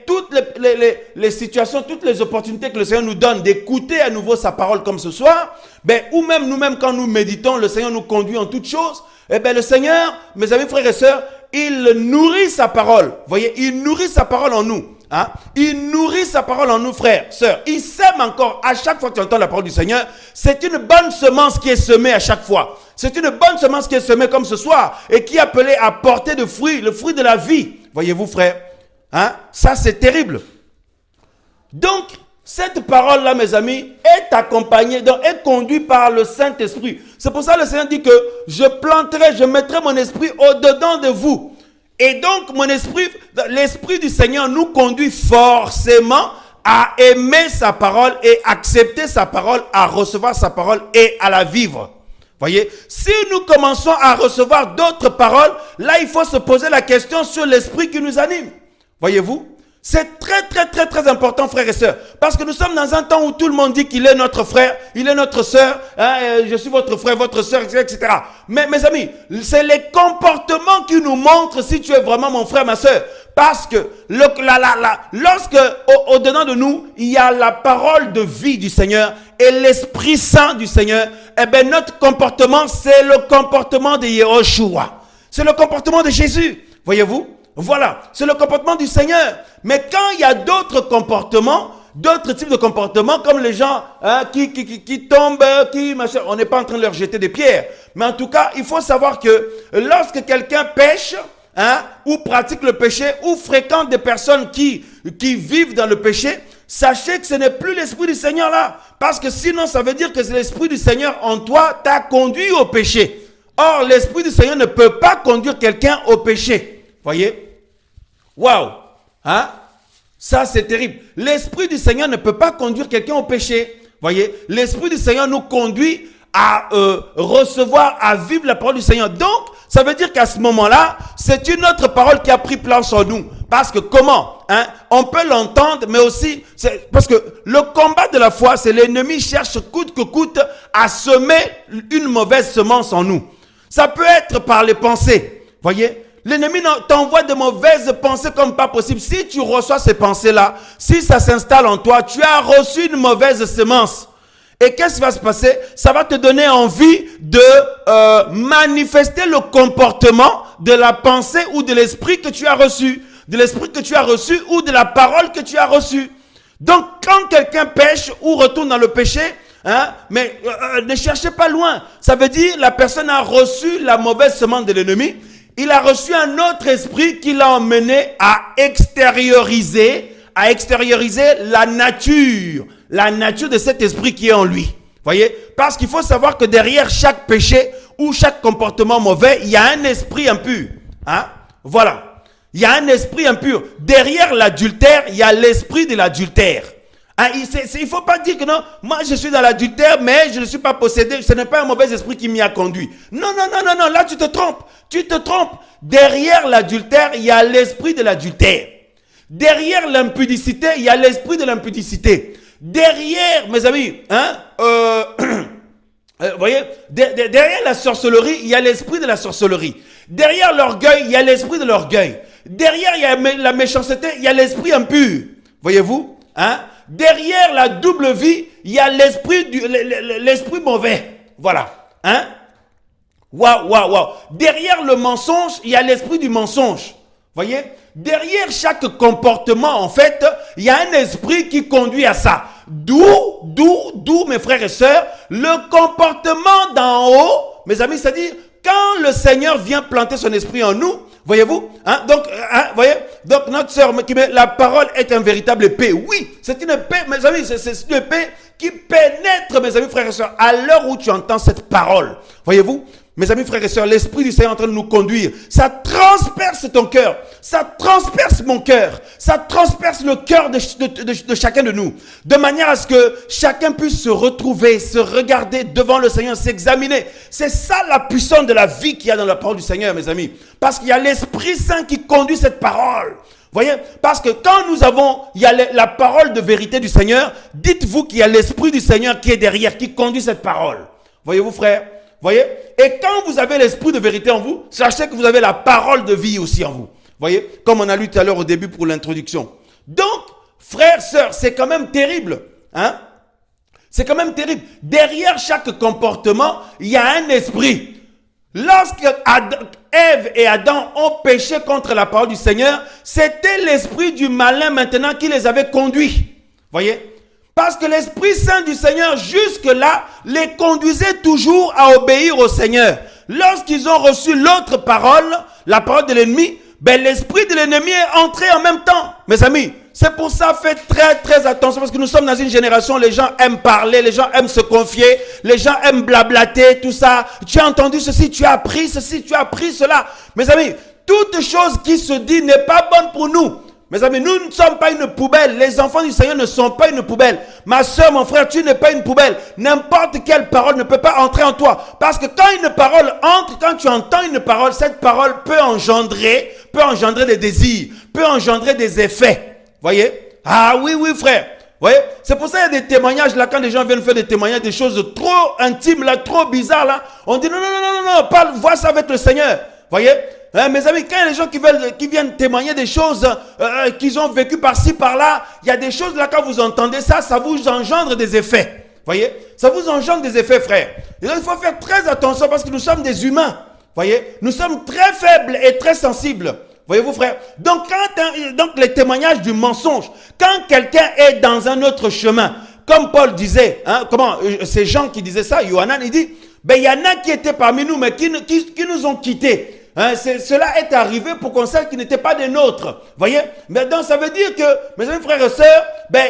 toutes les situations, toutes les opportunités que le Seigneur nous donne d'écouter à nouveau sa parole comme ce soir, ou même nous-mêmes quand nous méditons, le Seigneur nous conduit en toutes choses, le Seigneur, mes amis, frères et sœurs, il nourrit sa parole. Voyez, il nourrit sa parole en nous. Il nourrit sa parole en nous, frères, sœurs. Il sème encore. À chaque fois que tu entends la parole du Seigneur, c'est une bonne semence qui est semée à chaque fois. C'est une bonne semence qui est semée comme ce soir et qui est appelée à porter de fruits, le fruit de la vie. Voyez-vous, frères, ça c'est terrible. Donc, cette parole-là, mes amis, est accompagnée, donc est conduite par le Saint-Esprit. C'est pour ça que le Seigneur dit que je planterai, je mettrai mon esprit au-dedans de vous. Et donc, mon esprit, l'esprit du Seigneur nous conduit forcément à aimer sa parole et accepter sa parole, à recevoir sa parole et à la vivre. Voyez, si nous commençons à recevoir d'autres paroles, là, il faut se poser la question sur l'esprit qui nous anime. Voyez-vous? C'est très important, frères et sœurs. Parce que nous sommes dans un temps où tout le monde dit qu'il est notre frère, il est notre sœur, hein, je suis votre frère, votre sœur, etc. Mais mes amis, c'est les comportements qui nous montrent si tu es vraiment mon frère, ma sœur. Parce que lorsque au-dedans de nous, il y a la parole de vie du Seigneur et l'Esprit Saint du Seigneur, eh bien notre comportement, c'est le comportement de Yehoshua. C'est le comportement de Jésus. Voyez-vous? Voilà, c'est le comportement du Seigneur. Mais quand il y a d'autres comportements, d'autres types de comportements, comme les gens qui tombent, machin, on n'est pas en train de leur jeter des pierres. Mais en tout cas, il faut savoir que lorsque quelqu'un pêche, ou pratique le péché, ou fréquente des personnes qui vivent dans le péché, sachez que ce n'est plus l'Esprit du Seigneur là. Parce que sinon, ça veut dire que c'est l'Esprit du Seigneur en toi t'a conduit au péché. Or, l'Esprit du Seigneur ne peut pas conduire quelqu'un au péché. Voyez? Waouh! Ça, c'est terrible. L'Esprit du Seigneur ne peut pas conduire quelqu'un au péché. Voyez? L'Esprit du Seigneur nous conduit à recevoir, à vivre la parole du Seigneur. Donc, ça veut dire qu'à ce moment-là, c'est une autre parole qui a pris place en nous. Parce que comment? On peut l'entendre, mais aussi, parce que le combat de la foi, c'est l'ennemi cherche coûte que coûte à semer une mauvaise semence en nous. Ça peut être par les pensées. Voyez? L'ennemi t'envoie de mauvaises pensées comme pas possible. Si tu reçois ces pensées-là, si ça s'installe en toi, tu as reçu une mauvaise semence. Et qu'est-ce qui va se passer? Ça va te donner envie de manifester le comportement de la pensée ou de l'esprit que tu as reçu. De l'esprit que tu as reçu ou de la parole que tu as reçue. Donc, quand quelqu'un pêche ou retourne dans le péché, ne cherchez pas loin. Ça veut dire la personne a reçu la mauvaise semence de l'ennemi. Il a reçu un autre esprit qui l'a emmené à extérioriser la nature de cet esprit qui est en lui. Voyez? Parce qu'il faut savoir que derrière chaque péché ou chaque comportement mauvais, il y a un esprit impur. Voilà. Il y a un esprit impur. Derrière l'adultère, il y a l'esprit de l'adultère. Il ne faut pas dire que non, moi je suis dans l'adultère, mais je ne suis pas possédé. Ce n'est pas un mauvais esprit qui m'y a conduit. Non, là tu te trompes. Tu te trompes. Derrière l'adultère, il y a l'esprit de l'adultère. Derrière l'impudicité, il y a l'esprit de l'impudicité. Derrière, mes amis, voyez, derrière la sorcellerie, il y a l'esprit de la sorcellerie. Derrière l'orgueil, il y a l'esprit de l'orgueil. Derrière il y a la méchanceté, il y a l'esprit impur. Voyez-vous? Derrière la double vie, il y a l'esprit mauvais. Voilà. Waouh. Derrière le mensonge, il y a l'esprit du mensonge. Voyez? Derrière chaque comportement, en fait, il y a un esprit qui conduit à ça. D'où, mes frères et sœurs, le comportement d'en haut, mes amis, c'est-à-dire, quand le Seigneur vient planter son esprit en nous, voyez-vous? Voyez? Donc, notre sœur qui met, la parole est un véritable épée. Oui, c'est une épée, mes amis, c'est une épée qui pénètre, mes amis, frères et sœurs, à l'heure où tu entends cette parole. Voyez-vous? Mes amis, frères et sœurs, l'Esprit du Seigneur est en train de nous conduire. Ça transperce ton cœur. Ça transperce mon cœur. Ça transperce le cœur de chacun de nous. De manière à ce que chacun puisse se retrouver, se regarder devant le Seigneur, s'examiner. C'est ça la puissance de la vie qu'il y a dans la parole du Seigneur, mes amis. Parce qu'il y a l'Esprit Saint qui conduit cette parole. Voyez, parce que quand il y a la parole de vérité du Seigneur, dites-vous qu'il y a l'Esprit du Seigneur qui est derrière, qui conduit cette parole. Voyez-vous, frère? Voyez? Et quand vous avez l'esprit de vérité en vous, sachez que vous avez la parole de vie aussi en vous. Voyez? Comme on a lu tout à l'heure au début pour l'introduction. Donc, frères, sœurs, c'est quand même terrible. C'est quand même terrible. Derrière chaque comportement, il y a un esprit. Lorsque Ève et Adam ont péché contre la parole du Seigneur, c'était l'esprit du malin maintenant qui les avait conduits. Voyez? Parce que l'Esprit Saint du Seigneur, jusque-là, les conduisait toujours à obéir au Seigneur. Lorsqu'ils ont reçu l'autre parole, la parole de l'ennemi, l'esprit de l'ennemi est entré en même temps. Mes amis, c'est pour ça, faites très très attention parce que nous sommes dans une génération, les gens aiment parler, les gens aiment se confier, les gens aiment blablater, tout ça. Tu as entendu ceci, tu as appris ceci, tu as appris cela. Mes amis, toute chose qui se dit n'est pas bonne pour nous. Mes amis, nous ne sommes pas une poubelle. Les enfants du Seigneur ne sont pas une poubelle. Ma soeur, mon frère, tu n'es pas une poubelle. N'importe quelle parole ne peut pas entrer en toi. Parce que quand une parole entre, quand tu entends une parole, cette parole peut engendrer des désirs, peut engendrer des effets. Voyez? Ah oui, oui, frère. Voyez? C'est pour ça qu'il y a des témoignages là, quand les gens viennent faire des témoignages, des choses trop intimes là, trop bizarres là. On dit non, non, non, non, non, parle, vois ça avec le Seigneur. Voyez? Mes amis, quand il y a des gens qui viennent témoigner des choses qu'ils ont vécues par-ci, par-là, il y a des choses là, quand vous entendez ça, ça vous engendre des effets. Voyez? Ça vous engendre des effets, frère. Et donc, il faut faire très attention parce que nous sommes des humains. Voyez? Nous sommes très faibles et très sensibles. Voyez-vous, frère? Donc, donc, les témoignages du mensonge, quand quelqu'un est dans un autre chemin, comme Paul disait, hein, ces gens qui disaient ça, Yohanan, il dit, ben, il y en a qui étaient parmi nous, mais qui nous ont quittés. Hein, cela est arrivé pour qu'on sache qu'ils n'étaient pas des nôtres. Voyez? Mais donc ça veut dire que, mes amis frères et sœurs, ben,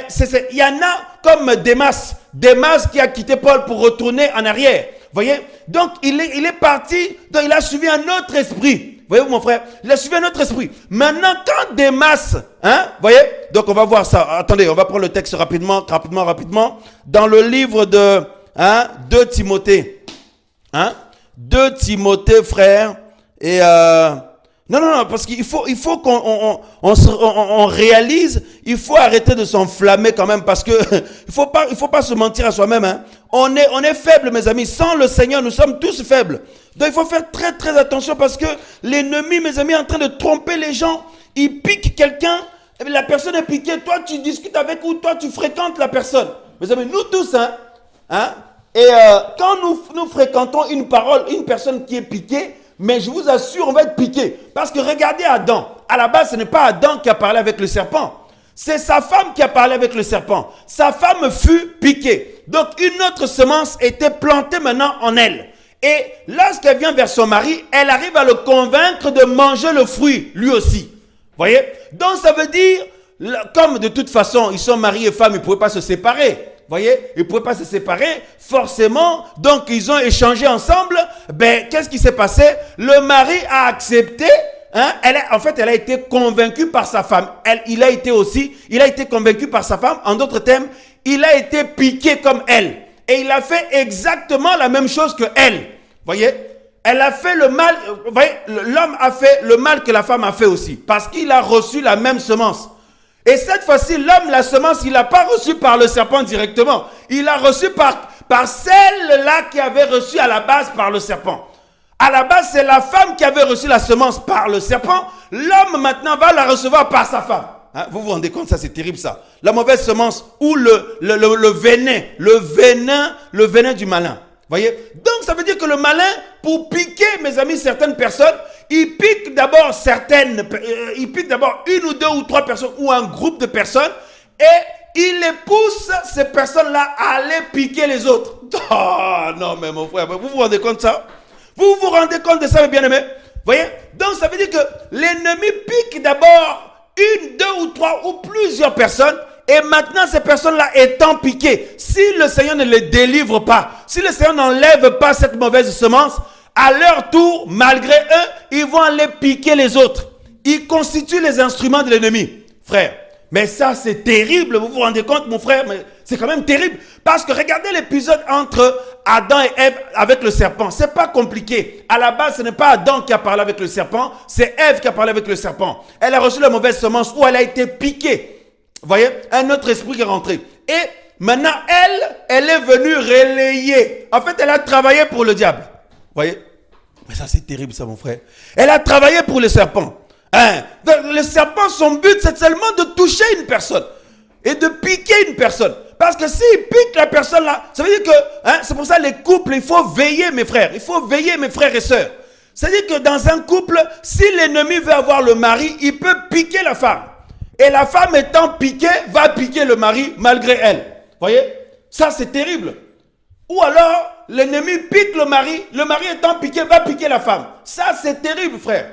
il y en a comme Démas qui a quitté Paul pour retourner en arrière. Voyez? Donc il est parti, donc il a suivi un autre esprit. Voyez-vous mon frère? Il a suivi un autre esprit. Maintenant quand Démas, hein, voyez? Donc on va voir ça. Attendez, on va prendre le texte rapidement. Dans le livre de 2 Timothée. Hein? 2 Timothée, frère. Et non, parce qu'il faut qu'on réalise, il faut arrêter de s'enflammer quand même parce que il faut pas se mentir à soi-même. Hein. On est faible, mes amis. Sans le Seigneur, nous sommes tous faibles. Donc il faut faire très très attention parce que l'ennemi, mes amis, est en train de tromper les gens. Il pique quelqu'un, la personne est piquée. Toi, tu discutes avec ou toi, tu fréquentes la personne. Mes amis, nous tous, hein. Et quand nous fréquentons une personne qui est piquée. Mais je vous assure, on va être piqué. Parce que regardez Adam. À la base, ce n'est pas Adam qui a parlé avec le serpent. C'est sa femme qui a parlé avec le serpent. Sa femme fut piquée. Donc, une autre semence était plantée maintenant en elle. Et lorsqu'elle vient vers son mari, elle arrive à le convaincre de manger le fruit, lui aussi. Voyez? Donc, ça veut dire, comme de toute façon, ils sont mari et femme, ils ne pouvaient pas se séparer. Voyez, ils ne pouvaient pas se séparer, forcément, donc ils ont échangé ensemble. Ben, qu'est-ce qui s'est passé? Le mari a accepté, hein, elle a été convaincue par sa femme. Il a été convaincu par sa femme. En d'autres termes, il a été piqué comme elle. Et il a fait exactement la même chose que elle. Voyez, elle a fait le mal, voyez, l'homme a fait le mal que la femme a fait aussi, parce qu'il a reçu la même semence. Et cette fois-ci, l'homme, la semence, il l'a pas reçue par le serpent directement. Il l'a reçue par celle-là qui avait reçu à la base par le serpent. À la base, c'est la femme qui avait reçu la semence par le serpent. L'homme, maintenant, va la recevoir par sa femme. Hein, vous vous rendez compte, ça c'est terrible ça. La mauvaise semence ou le venin du malin. Voyez? Donc, ça veut dire que le malin, pour piquer, mes amis, certaines personnes, il pique d'abord une ou deux ou trois personnes ou un groupe de personnes et il les pousse, ces personnes-là, à aller piquer les autres. Oh non, mais mon frère, vous vous rendez compte de ça? Vous vous rendez compte de ça, mes bien-aimés? Voyez? Donc, ça veut dire que l'ennemi pique d'abord une, deux ou trois ou plusieurs personnes. Et maintenant, ces personnes-là étant piquées, si le Seigneur ne les délivre pas, si le Seigneur n'enlève pas cette mauvaise semence, à leur tour, malgré eux, ils vont aller piquer les autres. Ils constituent les instruments de l'ennemi, frère. Mais ça, c'est terrible, vous vous rendez compte, mon frère? Mais c'est quand même terrible. Parce que regardez l'épisode entre Adam et Ève avec le serpent. C'est pas compliqué. À la base, ce n'est pas Adam qui a parlé avec le serpent, c'est Ève qui a parlé avec le serpent. Elle a reçu la mauvaise semence ou elle a été piquée. Vous voyez, un autre esprit qui est rentré. Et maintenant, elle est venue relayer. En fait, elle a travaillé pour le diable. Vous voyez? Mais ça, c'est terrible, ça, mon frère. Elle a travaillé pour le serpent. Hein? Le serpent, son but, c'est seulement de toucher une personne et de piquer une personne. Parce que s'il pique la personne là, ça veut dire que, hein, c'est pour ça les couples, il faut veiller, mes frères. Il faut veiller, mes frères et sœurs. C'est-à-dire que dans un couple, si l'ennemi veut avoir le mari, il peut piquer la femme. Et la femme étant piquée, va piquer le mari malgré elle. Voyez? Ça, c'est terrible. Ou alors, l'ennemi pique le mari étant piqué, va piquer la femme. Ça, c'est terrible, frère.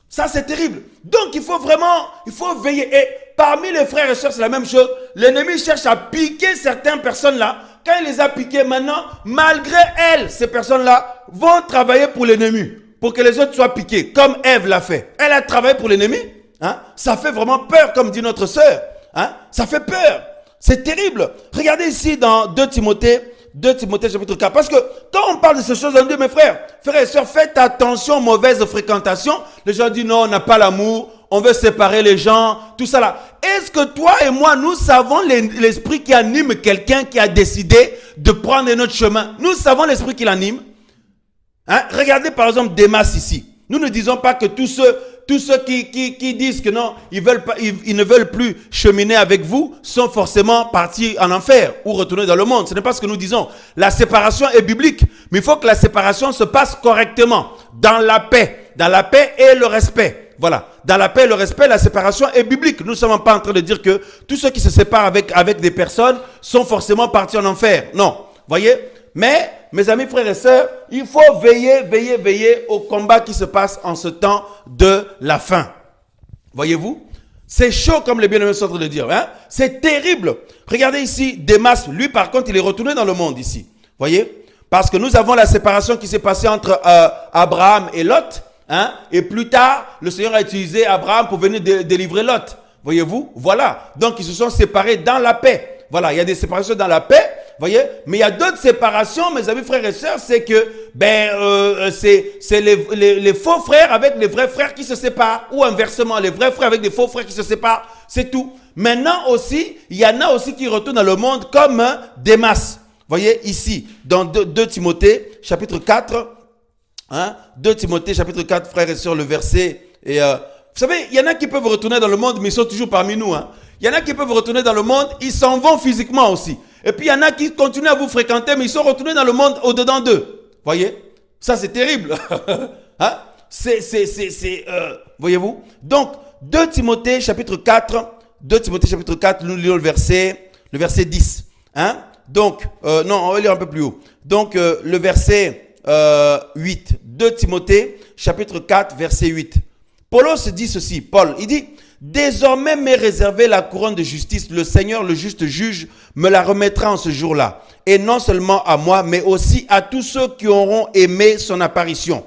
Ça, c'est terrible. Donc, il faut veiller. Et parmi les frères et sœurs, c'est la même chose. L'ennemi cherche à piquer certaines personnes-là. Quand il les a piquées, maintenant, malgré elles, ces personnes-là vont travailler pour l'ennemi, pour que les autres soient piqués, comme Ève l'a fait. Elle a travaillé pour l'ennemi. Hein? Ça fait vraiment peur, comme dit notre sœur. Hein? Ça fait peur. C'est terrible. Regardez ici dans 2 Timothée chapitre 4. Parce que quand on parle de ces choses, on dit, mes frères et sœurs, faites attention aux mauvaises fréquentations. Les gens disent, non, on n'a pas l'amour, on veut séparer les gens, tout ça là. Est-ce que toi et moi, nous savons l'esprit qui anime quelqu'un qui a décidé de prendre un autre chemin? Nous savons l'esprit qui l'anime. Hein? Regardez par exemple Démas ici. Nous ne disons pas que tous ceux qui disent que non, ils ne veulent plus cheminer avec vous sont forcément partis en enfer ou retourner dans le monde. Ce n'est pas ce que nous disons. La séparation est biblique, mais il faut que la séparation se passe correctement, dans la paix et le respect. Voilà, dans la paix et le respect, la séparation est biblique. Nous ne sommes pas en train de dire que tous ceux qui se séparent avec des personnes sont forcément partis en enfer. Non, voyez. Mais, mes amis, frères et sœurs, il faut veiller au combat qui se passe en ce temps de la fin. Voyez-vous? C'est chaud comme les bien-aimés sont en train de dire. Hein? C'est terrible. Regardez ici, Démas, lui par contre, il est retourné dans le monde ici. Voyez? Parce que nous avons la séparation qui s'est passée entre Abraham et Lot. Hein? Et plus tard, le Seigneur a utilisé Abraham pour venir délivrer Lot. Voyez-vous? Voilà. Donc, ils se sont séparés dans la paix. Voilà, il y a des séparations dans la paix. Voyez, mais il y a d'autres séparations, mes amis frères et sœurs, c'est que c'est les faux frères avec les vrais frères qui se séparent, ou inversement, les vrais frères avec les faux frères qui se séparent, c'est tout. Maintenant aussi, il y en a aussi qui retournent dans le monde comme Démas. Voyez ici, dans 2 Timothée, chapitre 4, hein, 2 Timothée, chapitre 4, frères et sœurs, le verset, et vous savez, il y en a qui peuvent retourner dans le monde, mais ils sont toujours parmi nous, hein. Il y en a qui peuvent retourner dans le monde, ils s'en vont physiquement aussi. Et puis il y en a qui continuent à vous fréquenter, mais ils sont retournés dans le monde au-dedans d'eux. Voyez? Ça, c'est terrible. Hein? Voyez-vous? Donc, 2 Timothée chapitre 4, nous lisons le verset 10. Hein? Donc, non, on va lire un peu plus haut. Donc, le verset 8. 2 Timothée chapitre 4, verset 8. Paul se dit ceci. Paul, il dit... Désormais m'est réservé la couronne de justice. Le Seigneur, le juste juge, me la remettra en ce jour-là. Et non seulement à moi, mais aussi à tous ceux qui auront aimé son apparition.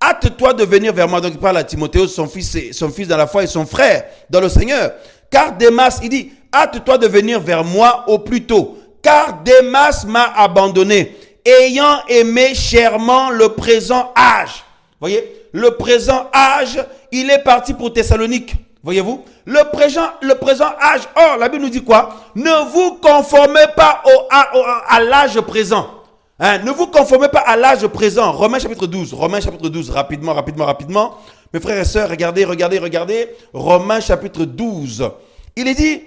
Hâte-toi de venir vers moi. Donc il parle à Timothée, son fils dans la foi et son frère dans le Seigneur. Car Démas, il dit, hâte-toi de venir vers moi au plus tôt. Car Démas m'a abandonné, ayant aimé chèrement le présent âge. Voyez, le présent âge, il est parti pour Thessalonique. Voyez-vous, le présent âge. Or, la Bible nous dit quoi? Ne vous conformez pas à l'âge présent. Hein? Ne vous conformez pas à l'âge présent. Romains chapitre 12. Rapidement. Mes frères et sœurs, regardez. Romains chapitre 12. Il est dit,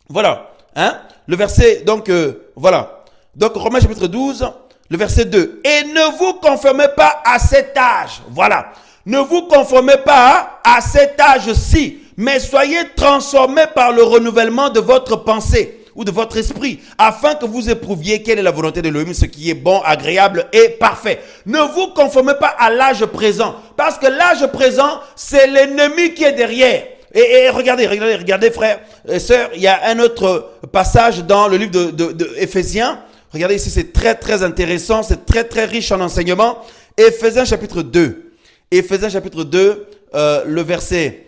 voilà, hein? Le verset, donc, voilà. Donc, Romains chapitre 12, le verset 2. Et ne vous conformez pas à cet âge. Voilà. Ne vous conformez pas à cet âge-ci, mais soyez transformés par le renouvellement de votre pensée ou de votre esprit, afin que vous éprouviez quelle est la volonté de l'homme, ce qui est bon, agréable et parfait. Ne vous conformez pas à l'âge présent, parce que l'âge présent, c'est l'ennemi qui est derrière. Et regardez, frères et sœurs, il y a un autre passage dans le livre de Éphésiens. Regardez ici, c'est très, très intéressant, c'est très, très riche en enseignements. Éphésiens chapitre 2. Éphésiens chapitre 2, le verset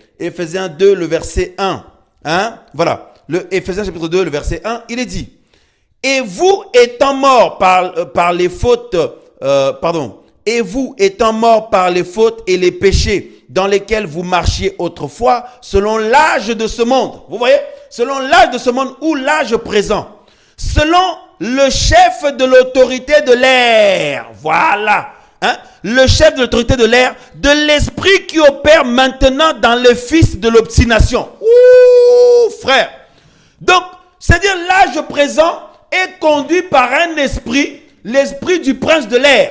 1. Hein? Voilà. Éphésiens chapitre 2, le verset 1, il est dit. Et vous étant morts par les fautes, et vous étant morts par les fautes et les péchés dans lesquels vous marchiez autrefois, selon l'âge de ce monde. Vous voyez? Selon l'âge de ce monde ou l'âge présent. Selon le chef de l'autorité de l'air. Voilà. Hein? Le chef de l'autorité de l'air, de l'esprit qui opère maintenant dans les fils de l'obstination. Ouh, frère. Donc, c'est-à-dire l'âge présent est conduit par un esprit, l'esprit du prince de l'air.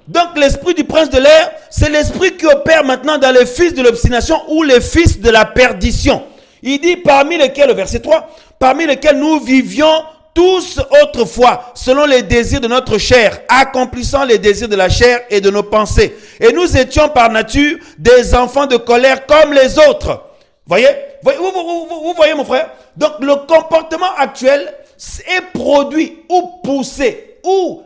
Donc, l'esprit du prince de l'air, c'est l'esprit qui opère maintenant dans les fils de l'obstination ou les fils de la perdition. Il dit parmi lesquels, le verset 3, parmi lesquels nous vivions tous autrefois, selon les désirs de notre chair, accomplissant les désirs de la chair et de nos pensées. Et nous étions par nature des enfants de colère comme les autres. Voyez? Vous voyez mon frère? Donc le comportement actuel est produit ou poussé ou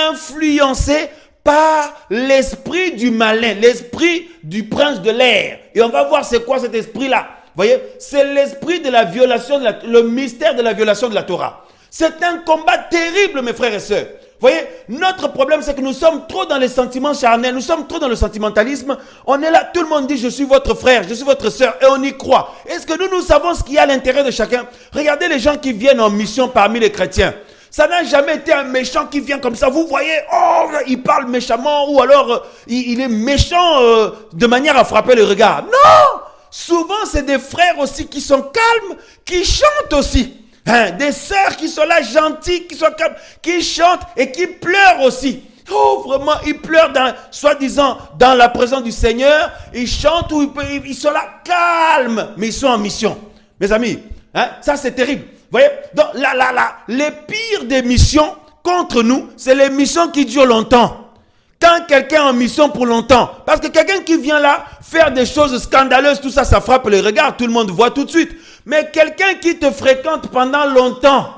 influencé par l'esprit du malin, l'esprit du prince de l'air. Et on va voir c'est quoi cet esprit-là. Vous voyez? C'est l'esprit de la violation, le mystère de la violation de la Torah. C'est un combat terrible, mes frères et sœurs. Vous voyez, notre problème, c'est que nous sommes trop dans les sentiments charnels, nous sommes trop dans le sentimentalisme. On est là, tout le monde dit, je suis votre frère, je suis votre sœur, et on y croit. Est-ce que nous savons ce qu'il y a à l'intérieur de chacun? Regardez les gens qui viennent en mission parmi les chrétiens. Ça n'a jamais été un méchant qui vient comme ça. Vous voyez, oh, il parle méchamment, ou alors il est méchant de manière à frapper le regard. Non! Souvent, c'est des frères aussi qui sont calmes, qui chantent aussi. Des sœurs qui sont là, gentilles, qui sont calmes, qui chantent et qui pleurent aussi. Oh, vraiment, ils pleurent soi-disant dans la présence du Seigneur. Ils chantent ou ils sont là calmes, mais ils sont en mission. Mes amis, ça c'est terrible. Vous voyez, donc les pires des missions contre nous, c'est les missions qui durent longtemps. Quand quelqu'un est en mission pour longtemps, parce que quelqu'un qui vient là faire des choses scandaleuses, tout ça, ça frappe les regards, tout le monde voit tout de suite. Mais quelqu'un qui te fréquente pendant longtemps,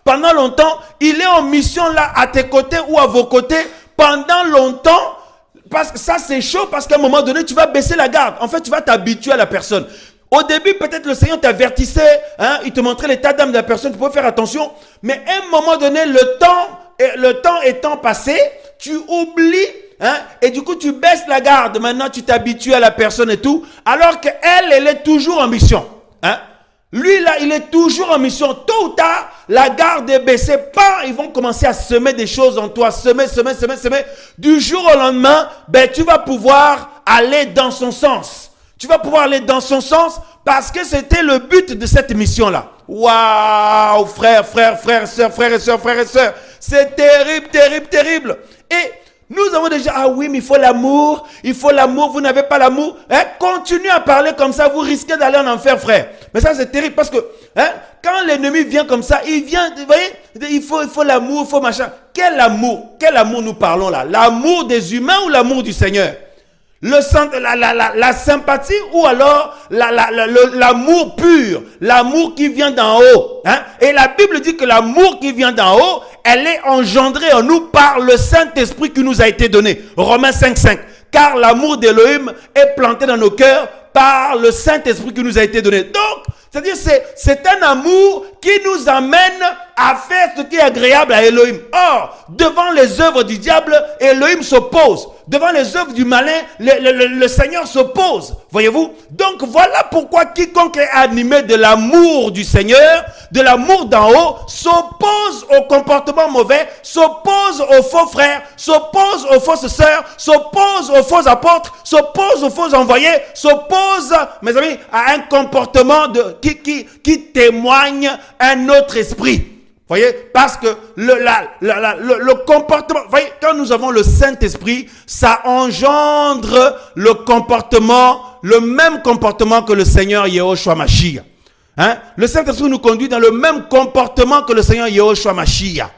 pendant longtemps, il est en mission là à tes côtés ou à vos côtés pendant longtemps, parce que ça c'est chaud, parce qu'à un moment donné, tu vas baisser la garde. En fait, tu vas t'habituer à la personne. Au début, peut-être le Seigneur t'avertissait, il te montrait l'état d'âme de la personne, tu peux faire attention. Mais à un moment donné, le temps étant passé, tu oublies, et du coup tu baisses la garde. Maintenant tu t'habitues à la personne et tout, alors qu'elle, elle est toujours en mission. Lui là, il est toujours en mission. Tôt ou tard, la garde est baissée. Ils vont commencer à semer des choses en toi, semer. Du jour au lendemain, tu vas pouvoir aller dans son sens. Tu vas pouvoir aller dans son sens parce que c'était le but de cette mission-là. Waouh, frères et sœurs. C'est terrible. Et nous avons déjà, oui, mais il faut l'amour, vous n'avez pas l'amour. Continuez à parler comme ça, vous risquez d'aller en enfer, frère. Mais ça, c'est terrible parce que quand l'ennemi vient comme ça, il vient, vous voyez, il faut l'amour, il faut machin. Quel amour nous parlons là? L'amour des humains ou l'amour du Seigneur? La sympathie ou alors l'amour pur, l'amour qui vient d'en haut. Et la Bible dit que l'amour qui vient d'en haut, elle est engendrée en nous par le Saint-Esprit qui nous a été donné. Romains 5:5. Car l'amour d'Élohim est planté dans nos cœurs par le Saint-Esprit qui nous a été donné. Donc, c'est-à-dire c'est un amour qui nous amène à faire ce qui est agréable à Elohim. Or, devant les œuvres du diable, Elohim s'oppose. Devant les œuvres du malin, le Seigneur s'oppose. Voyez-vous? Donc, voilà pourquoi quiconque est animé de l'amour du Seigneur, de l'amour d'en haut, s'oppose au comportement mauvais, s'oppose aux faux frères, s'oppose aux fausses sœurs, s'oppose aux faux apôtres, s'oppose aux faux envoyés, s'oppose, mes amis, à un comportement qui témoigne un autre esprit. Voyez, parce que le comportement, voyez, quand nous avons le Saint-Esprit, ça engendre le même comportement que le Seigneur Yehoshua Mashiach. Le Saint-Esprit nous conduit dans le même comportement que le Seigneur Yehoshua Mashiach.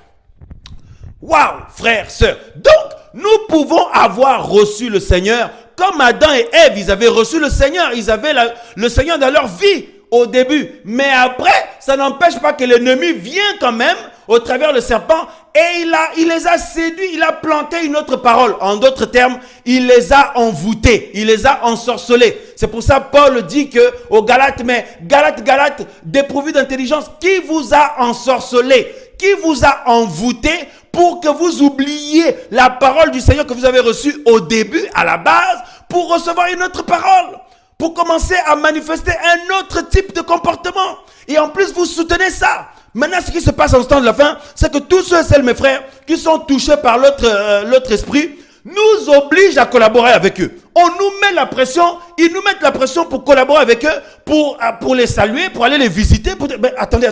Waouh, frères, sœurs. Donc, nous pouvons avoir reçu le Seigneur comme Adam et Ève, ils avaient reçu le Seigneur, ils avaient le Seigneur dans leur vie. Au début, mais après, ça n'empêche pas que l'ennemi vient quand même au travers le serpent et il les a séduits, il a planté une autre parole. En d'autres termes, il les a envoûtés, il les a ensorcelés. C'est pour ça Paul dit que aux Galates, mais Galates, dépourvus d'intelligence, qui vous a ensorcelé, qui vous a envoûté pour que vous oubliez la parole du Seigneur que vous avez reçue au début, à la base, pour recevoir une autre parole. Pour commencer à manifester un autre type de comportement. Et en plus, vous soutenez ça. Maintenant, ce qui se passe en ce temps de la fin, c'est que tous ceux et celles, mes frères, qui sont touchés par l'autre esprit, nous obligent à collaborer avec eux. On nous met la pression, ils nous mettent la pression pour collaborer avec eux, pour les saluer, pour aller les visiter. Mais attendez.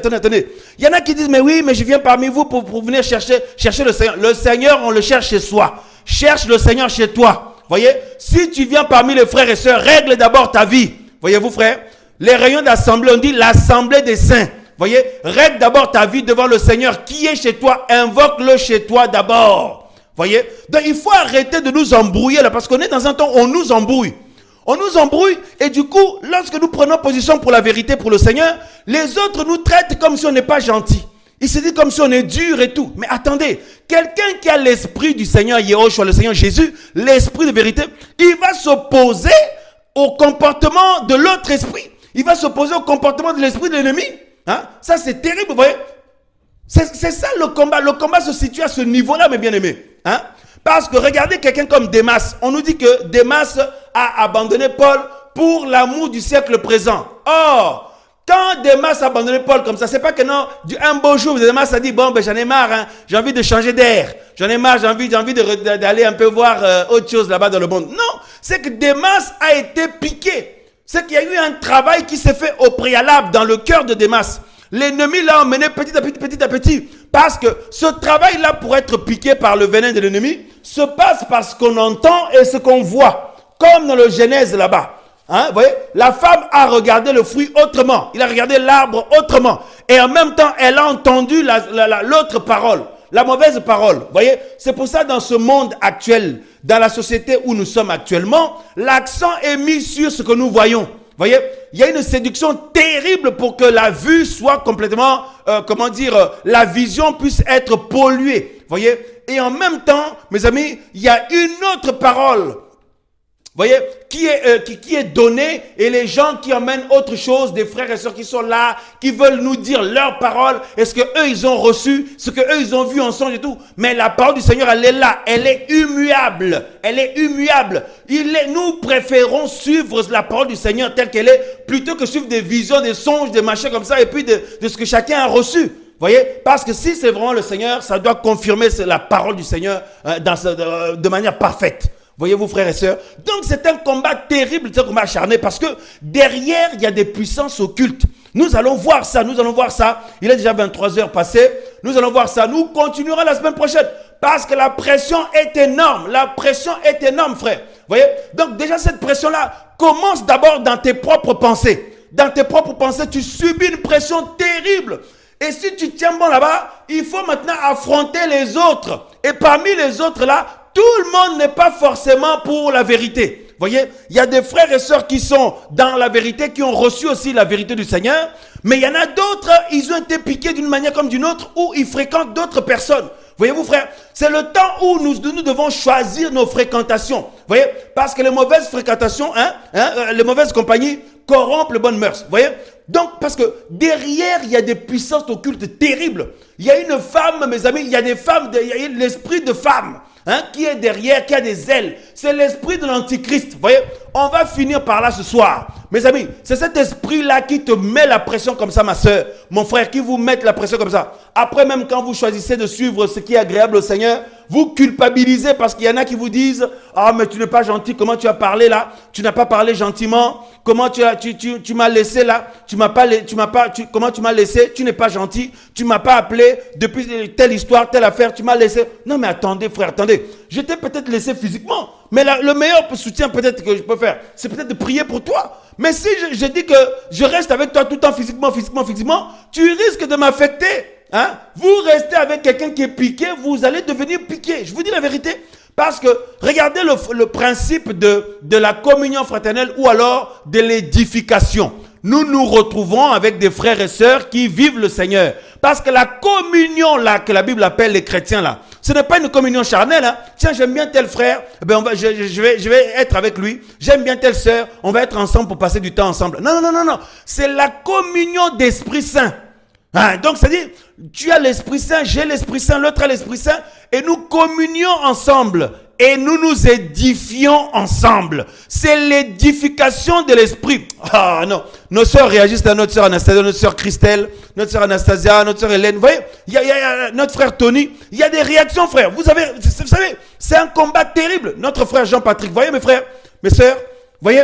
Il y en a qui disent, mais oui, mais je viens parmi vous pour venir chercher le Seigneur. Le Seigneur, on le cherche chez soi. Cherche le Seigneur chez toi. Voyez, si tu viens parmi les frères et sœurs, règle d'abord ta vie. Voyez-vous, frères, les réunions d'assemblée, on dit l'assemblée des saints. Voyez, règle d'abord ta vie devant le Seigneur qui est chez toi, invoque-le chez toi d'abord. Voyez, donc il faut arrêter de nous embrouiller là, parce qu'on est dans un temps où on nous embrouille. On nous embrouille et du coup, lorsque nous prenons position pour la vérité, pour le Seigneur, les autres nous traitent comme si on n'est pas gentil. Ils se disent comme si on est dur et tout. Mais attendez, quelqu'un qui a l'esprit du Seigneur Yehoshua, le Seigneur Jésus, l'esprit de vérité, il va s'opposer au comportement de l'autre esprit. Il va s'opposer au comportement de l'esprit de l'ennemi. Hein? Ça, c'est terrible, vous voyez. C'est ça le combat. Le combat se situe à ce niveau-là, mes bien-aimés. Hein? Parce que regardez quelqu'un comme Démas. On nous dit que Démas a abandonné Paul pour l'amour du siècle présent. Or, quand Démas a abandonné Paul comme ça, c'est pas que non, un beau jour, Démas a dit, bon, ben, j'en ai marre, hein, j'ai envie de changer d'air. J'en ai marre, j'ai envie d'aller un peu voir autre chose là-bas dans le monde. Non, c'est que Démas a été piqué. C'est qu'il y a eu un travail qui s'est fait au préalable dans le cœur de Démas. L'ennemi l'a emmené petit à petit. Parce que ce travail-là, pour être piqué par le venin de l'ennemi, se passe par ce qu'on entend et ce qu'on voit. Comme dans le Genèse là-bas. Hein, vous voyez, la femme a regardé le fruit autrement. Il a regardé l'arbre autrement. Et en même temps, elle a entendu l'autre parole. La mauvaise parole. Vous voyez, c'est pour ça dans ce monde actuel, dans la société où nous sommes actuellement, l'accent est mis sur ce que nous voyons. Vous voyez, il y a une séduction terrible pour que la vue soit complètement, la vision puisse être polluée. Vous voyez, et en même temps, mes amis, il y a une autre parole. Vous voyez, qui est donné, et les gens qui emmènent autre chose, des frères et sœurs qui sont là, qui veulent nous dire leur parole, est-ce que eux ils ont reçu, ce que eux ils ont vu en songe et tout. Mais la parole du Seigneur, elle est là, elle est immuable, nous préférons suivre la parole du Seigneur telle qu'elle est, plutôt que suivre des visions, des songes, des machins comme ça, et puis de ce que chacun a reçu. Vous voyez, parce que si c'est vraiment le Seigneur, ça doit confirmer la parole du Seigneur de manière parfaite. Voyez-vous, frères et sœurs? Donc, c'est un combat terrible, c'est un combat acharné, parce que derrière, il y a des puissances occultes. Nous allons voir ça. Il est déjà 23 heures passées. Nous allons voir ça. Nous continuerons la semaine prochaine, parce que la pression est énorme. Frère. Voyez? Donc, déjà, cette pression-là commence d'abord dans tes propres pensées. Dans tes propres pensées, tu subis une pression terrible. Et si tu tiens bon là-bas, il faut maintenant affronter les autres. Et parmi les autres là, tout le monde n'est pas forcément pour la vérité. Vous voyez, il y a des frères et sœurs qui sont dans la vérité, qui ont reçu aussi la vérité du Seigneur. Mais il y en a d'autres, ils ont été piqués d'une manière comme d'une autre, où ils fréquentent d'autres personnes. Voyez-vous, frère, c'est le temps où nous devons choisir nos fréquentations. Vous voyez, parce que les mauvaises fréquentations, les mauvaises compagnies corrompent les bonnes mœurs. Vous voyez, donc, parce que derrière, il y a des puissances occultes terribles. Il y a une femme, mes amis, il y a des femmes, il y a l'esprit de femme. Qui est derrière, qui a des ailes. C'est l'esprit de l'antichrist. Vous voyez, on va finir par là ce soir. Mes amis, c'est cet esprit-là qui te met la pression comme ça, ma soeur, mon frère, qui vous met la pression comme ça. Après, même quand vous choisissez de suivre ce qui est agréable au Seigneur, vous culpabilisez parce qu'il y en a qui vous disent « Ah, mais tu n'es pas gentil, comment tu as parlé là? Tu n'as pas parlé gentiment. Comment tu m'as laissé là? Comment tu m'as laissé? Tu n'es pas gentil. Tu m'as pas appelé depuis telle histoire, telle affaire. Tu m'as laissé. » Non, mais attendez, frère, attendez. Je t'ai peut-être laissé physiquement, mais le meilleur soutien peut-être que je peux faire, c'est peut-être de prier pour toi. Mais si je dis que je reste avec toi tout le temps physiquement, tu risques de m'affecter. Vous restez avec quelqu'un qui est piqué, vous allez devenir piqué. Je vous dis la vérité. Parce que regardez le principe de la communion fraternelle ou alors de l'édification. Nous nous retrouvons avec des frères et sœurs qui vivent le Seigneur. Parce que la communion là que la Bible appelle les chrétiens là, ce n'est pas une communion charnelle. Tiens, j'aime bien tel frère, je vais être avec lui. J'aime bien telle sœur, on va être ensemble pour passer du temps ensemble. Non. C'est la communion d'Esprit Saint. Donc, c'est-à-dire, tu as l'Esprit Saint, j'ai l'Esprit Saint, l'autre a l'Esprit Saint, et nous communions ensemble, et nous nous édifions ensemble. C'est l'édification de l'Esprit. Ah non, nos sœurs réagissent à notre sœur Anastasia, notre sœur Christelle, notre sœur Anastasia, notre sœur Hélène. Vous voyez, il y a notre frère Tony, il y a des réactions, frère. Vous savez, c'est un combat terrible. Notre frère Jean-Patrick, vous voyez mes frères, mes sœurs, vous voyez,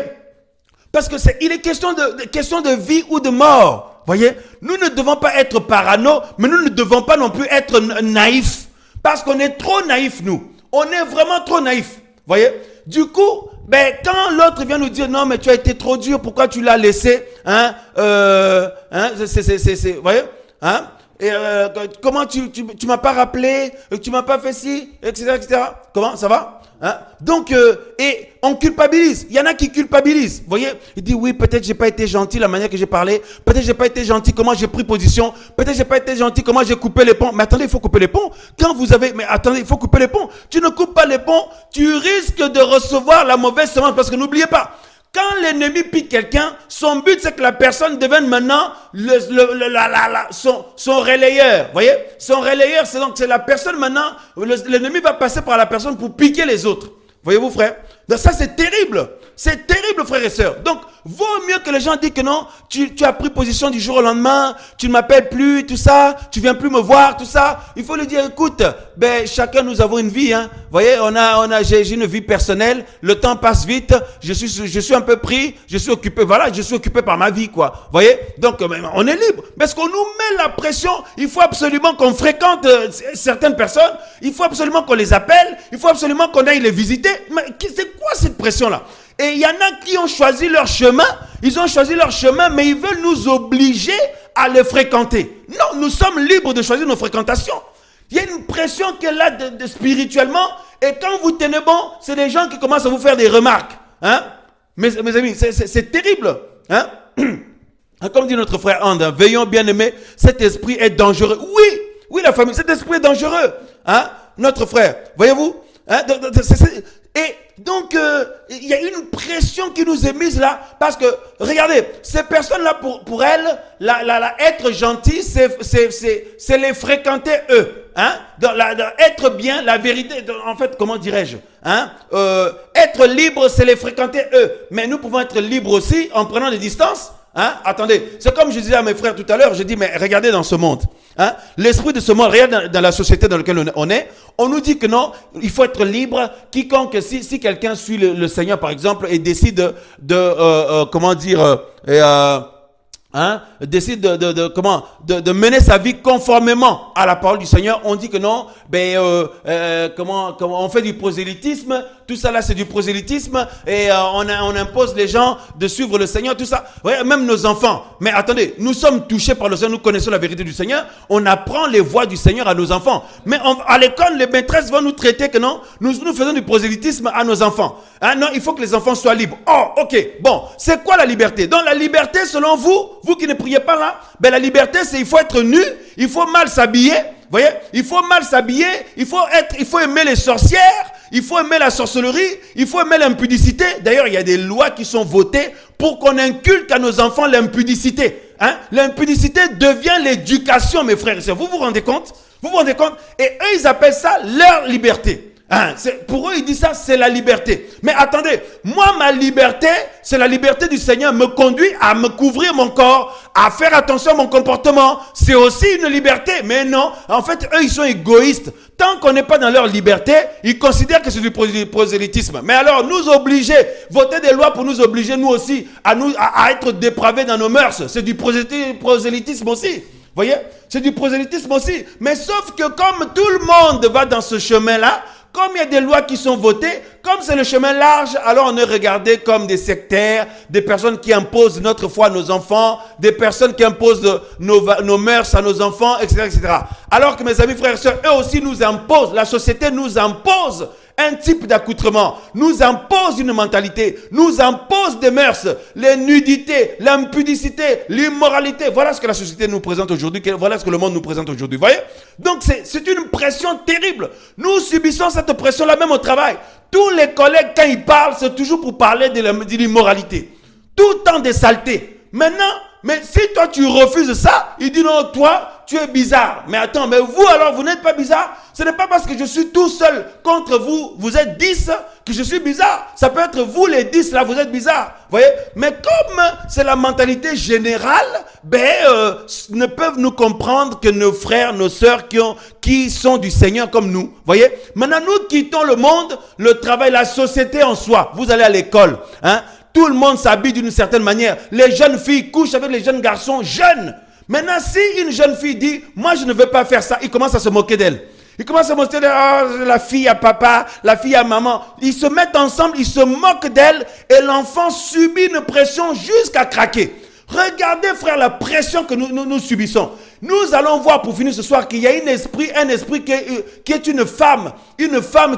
parce que il est question de vie ou de mort. Voyez, nous ne devons pas être parano, mais nous ne devons pas non plus être naïfs. Parce qu'on est trop naïfs, nous. On est vraiment trop naïfs. Voyez, du coup, quand l'autre vient nous dire, non, mais tu as été trop dur, pourquoi tu l'as laissé? Voyez, Comment tu m'as pas rappelé, tu m'as pas fait ci, etc., etc. Comment ça va? Hein? Donc, et on culpabilise. Il y en a qui culpabilisent. Vous voyez, il dit oui, peut-être j'ai pas été gentil la manière que j'ai parlé. Peut-être j'ai pas été gentil comment j'ai pris position. Peut-être j'ai pas été gentil comment j'ai coupé les ponts. Mais attendez, il faut couper les ponts. Mais attendez, il faut couper les ponts. Tu ne coupes pas les ponts, tu risques de recevoir la mauvaise semence parce que n'oubliez pas. Quand l'ennemi pique quelqu'un, son but c'est que la personne devienne maintenant son relayeur. Vous voyez? Son relayeur, c'est la personne maintenant, l'ennemi va passer par la personne pour piquer les autres. Voyez-vous, frère? Donc ça, c'est terrible. C'est terrible, frères et sœurs. Donc, vaut mieux que les gens disent que non, tu as pris position du jour au lendemain, tu ne m'appelles plus, tout ça, tu viens plus me voir, tout ça. Il faut lui dire, écoute, chacun nous avons une vie, hein. Vous voyez, j'ai une vie personnelle, le temps passe vite, je suis un peu pris, je suis occupé, voilà, je suis occupé par ma vie, quoi. Vous voyez? Donc, on est libre. Parce qu'on nous met la pression, il faut absolument qu'on fréquente certaines personnes, il faut absolument qu'on les appelle, il faut absolument qu'on aille les visiter. Mais c'est quoi cette pression-là? Et il y en a qui ont choisi leur chemin, mais ils veulent nous obliger à les fréquenter. Non, nous sommes libres de choisir nos fréquentations. Il y a une pression qui est là spirituellement, et quand vous tenez bon, c'est des gens qui commencent à vous faire des remarques. Hein? Mes amis, c'est terrible. Hein? Comme dit notre frère Anne, veillons bien aimés, cet esprit est dangereux. Oui, la famille, cet esprit est dangereux. Hein? Notre frère, voyez-vous? Hein? Et donc, il y a une pression qui nous est mise là, parce que, regardez, ces personnes-là, pour elles, être gentil, c'est les fréquenter eux. Hein? Être bien, la vérité, en fait, comment dirais-je? Hein? Être libre, c'est les fréquenter eux. Mais nous pouvons être libres aussi en prenant des distances. Hein? Attendez, c'est comme je disais à mes frères tout à l'heure, je dis, mais regardez dans ce monde. Hein? L'esprit de ce monde, regarde dans la société dans laquelle on est, on nous dit que non, il faut être libre. Quiconque, si quelqu'un suit le Seigneur, par exemple, et décide décide de mener sa vie conformément à la parole du Seigneur, on dit que non, comment on fait du prosélytisme, tout ça là c'est du prosélytisme, et on impose les gens de suivre le Seigneur, tout ça. Ouais, même nos enfants. Mais attendez, nous sommes touchés par le Seigneur, nous connaissons la vérité du Seigneur, on apprend les voies du Seigneur à nos enfants. Mais à l'école, les maîtresses vont nous traiter que non, nous faisons du prosélytisme à nos enfants. Hein, non, il faut que les enfants soient libres. Oh, ok, bon, c'est quoi la liberté? Donc la liberté, selon vous qui ne priez pas là, la liberté c'est il faut être nu, il faut mal s'habiller, voyez, il faut mal s'habiller, il faut aimer les sorcières, il faut aimer la sorcellerie, il faut aimer l'impudicité. D'ailleurs, il y a des lois qui sont votées pour qu'on inculque à nos enfants l'impudicité. Hein? L'impudicité devient l'éducation, mes frères et sœurs. Vous vous rendez compte? Et eux, ils appellent ça leur liberté. Hein, pour eux, ils disent ça, c'est la liberté. Mais attendez, moi, ma liberté, c'est la liberté du Seigneur, me conduit à me couvrir mon corps, à faire attention à mon comportement. C'est aussi une liberté. Mais non, en fait, eux, ils sont égoïstes. Tant qu'on n'est pas dans leur liberté, ils considèrent que c'est du prosélytisme. Mais alors, nous obliger, voter des lois pour nous obliger, nous aussi, à être dépravés dans nos mœurs, c'est du prosélytisme aussi. Voyez, c'est du prosélytisme aussi. Mais sauf que comme tout le monde va dans ce chemin-là, comme il y a des lois qui sont votées, comme c'est le chemin large, alors on est regardé comme des sectaires, des personnes qui imposent notre foi à nos enfants, des personnes qui imposent nos mœurs à nos enfants, etc., etc. Alors que mes amis, frères et sœurs, eux aussi nous imposent, la société nous impose un type d'accoutrement, nous impose une mentalité, nous impose des mœurs, les nudités, l'impudicité, l'immoralité. Voilà ce que la société nous présente aujourd'hui, voilà ce que le monde nous présente aujourd'hui. Vous voyez? Donc c'est une pression terrible. Nous subissons cette pression-là même au travail. Tous les collègues, quand ils parlent, c'est toujours pour parler de l'immoralité. Tout le temps des saletés. Maintenant, mais si toi tu refuses ça, il dit non, toi, tu es bizarre. Mais attends, mais vous alors, vous n'êtes pas bizarre? Ce n'est pas parce que je suis tout seul contre vous, vous êtes 10, que je suis bizarre. Ça peut être vous les 10 là, vous êtes bizarre. Vous voyez? Mais comme c'est la mentalité générale, ne peuvent nous comprendre que nos frères, nos sœurs qui sont du Seigneur comme nous. Vous voyez? Maintenant, nous quittons le monde, le travail, la société en soi. Vous allez à l'école, hein? Tout le monde s'habille d'une certaine manière. Les jeunes filles couchent avec les jeunes garçons jeunes. Maintenant, si une jeune fille dit, moi je ne veux pas faire ça, il commence à se moquer d'elle. Il commence à montrer la fille à papa, la fille à maman. Ils se mettent ensemble, ils se moquent d'elle et l'enfant subit une pression jusqu'à craquer. Regardez, frère, la pression que nous subissons. Nous allons voir pour finir ce soir qu'il y a un esprit qui est une femme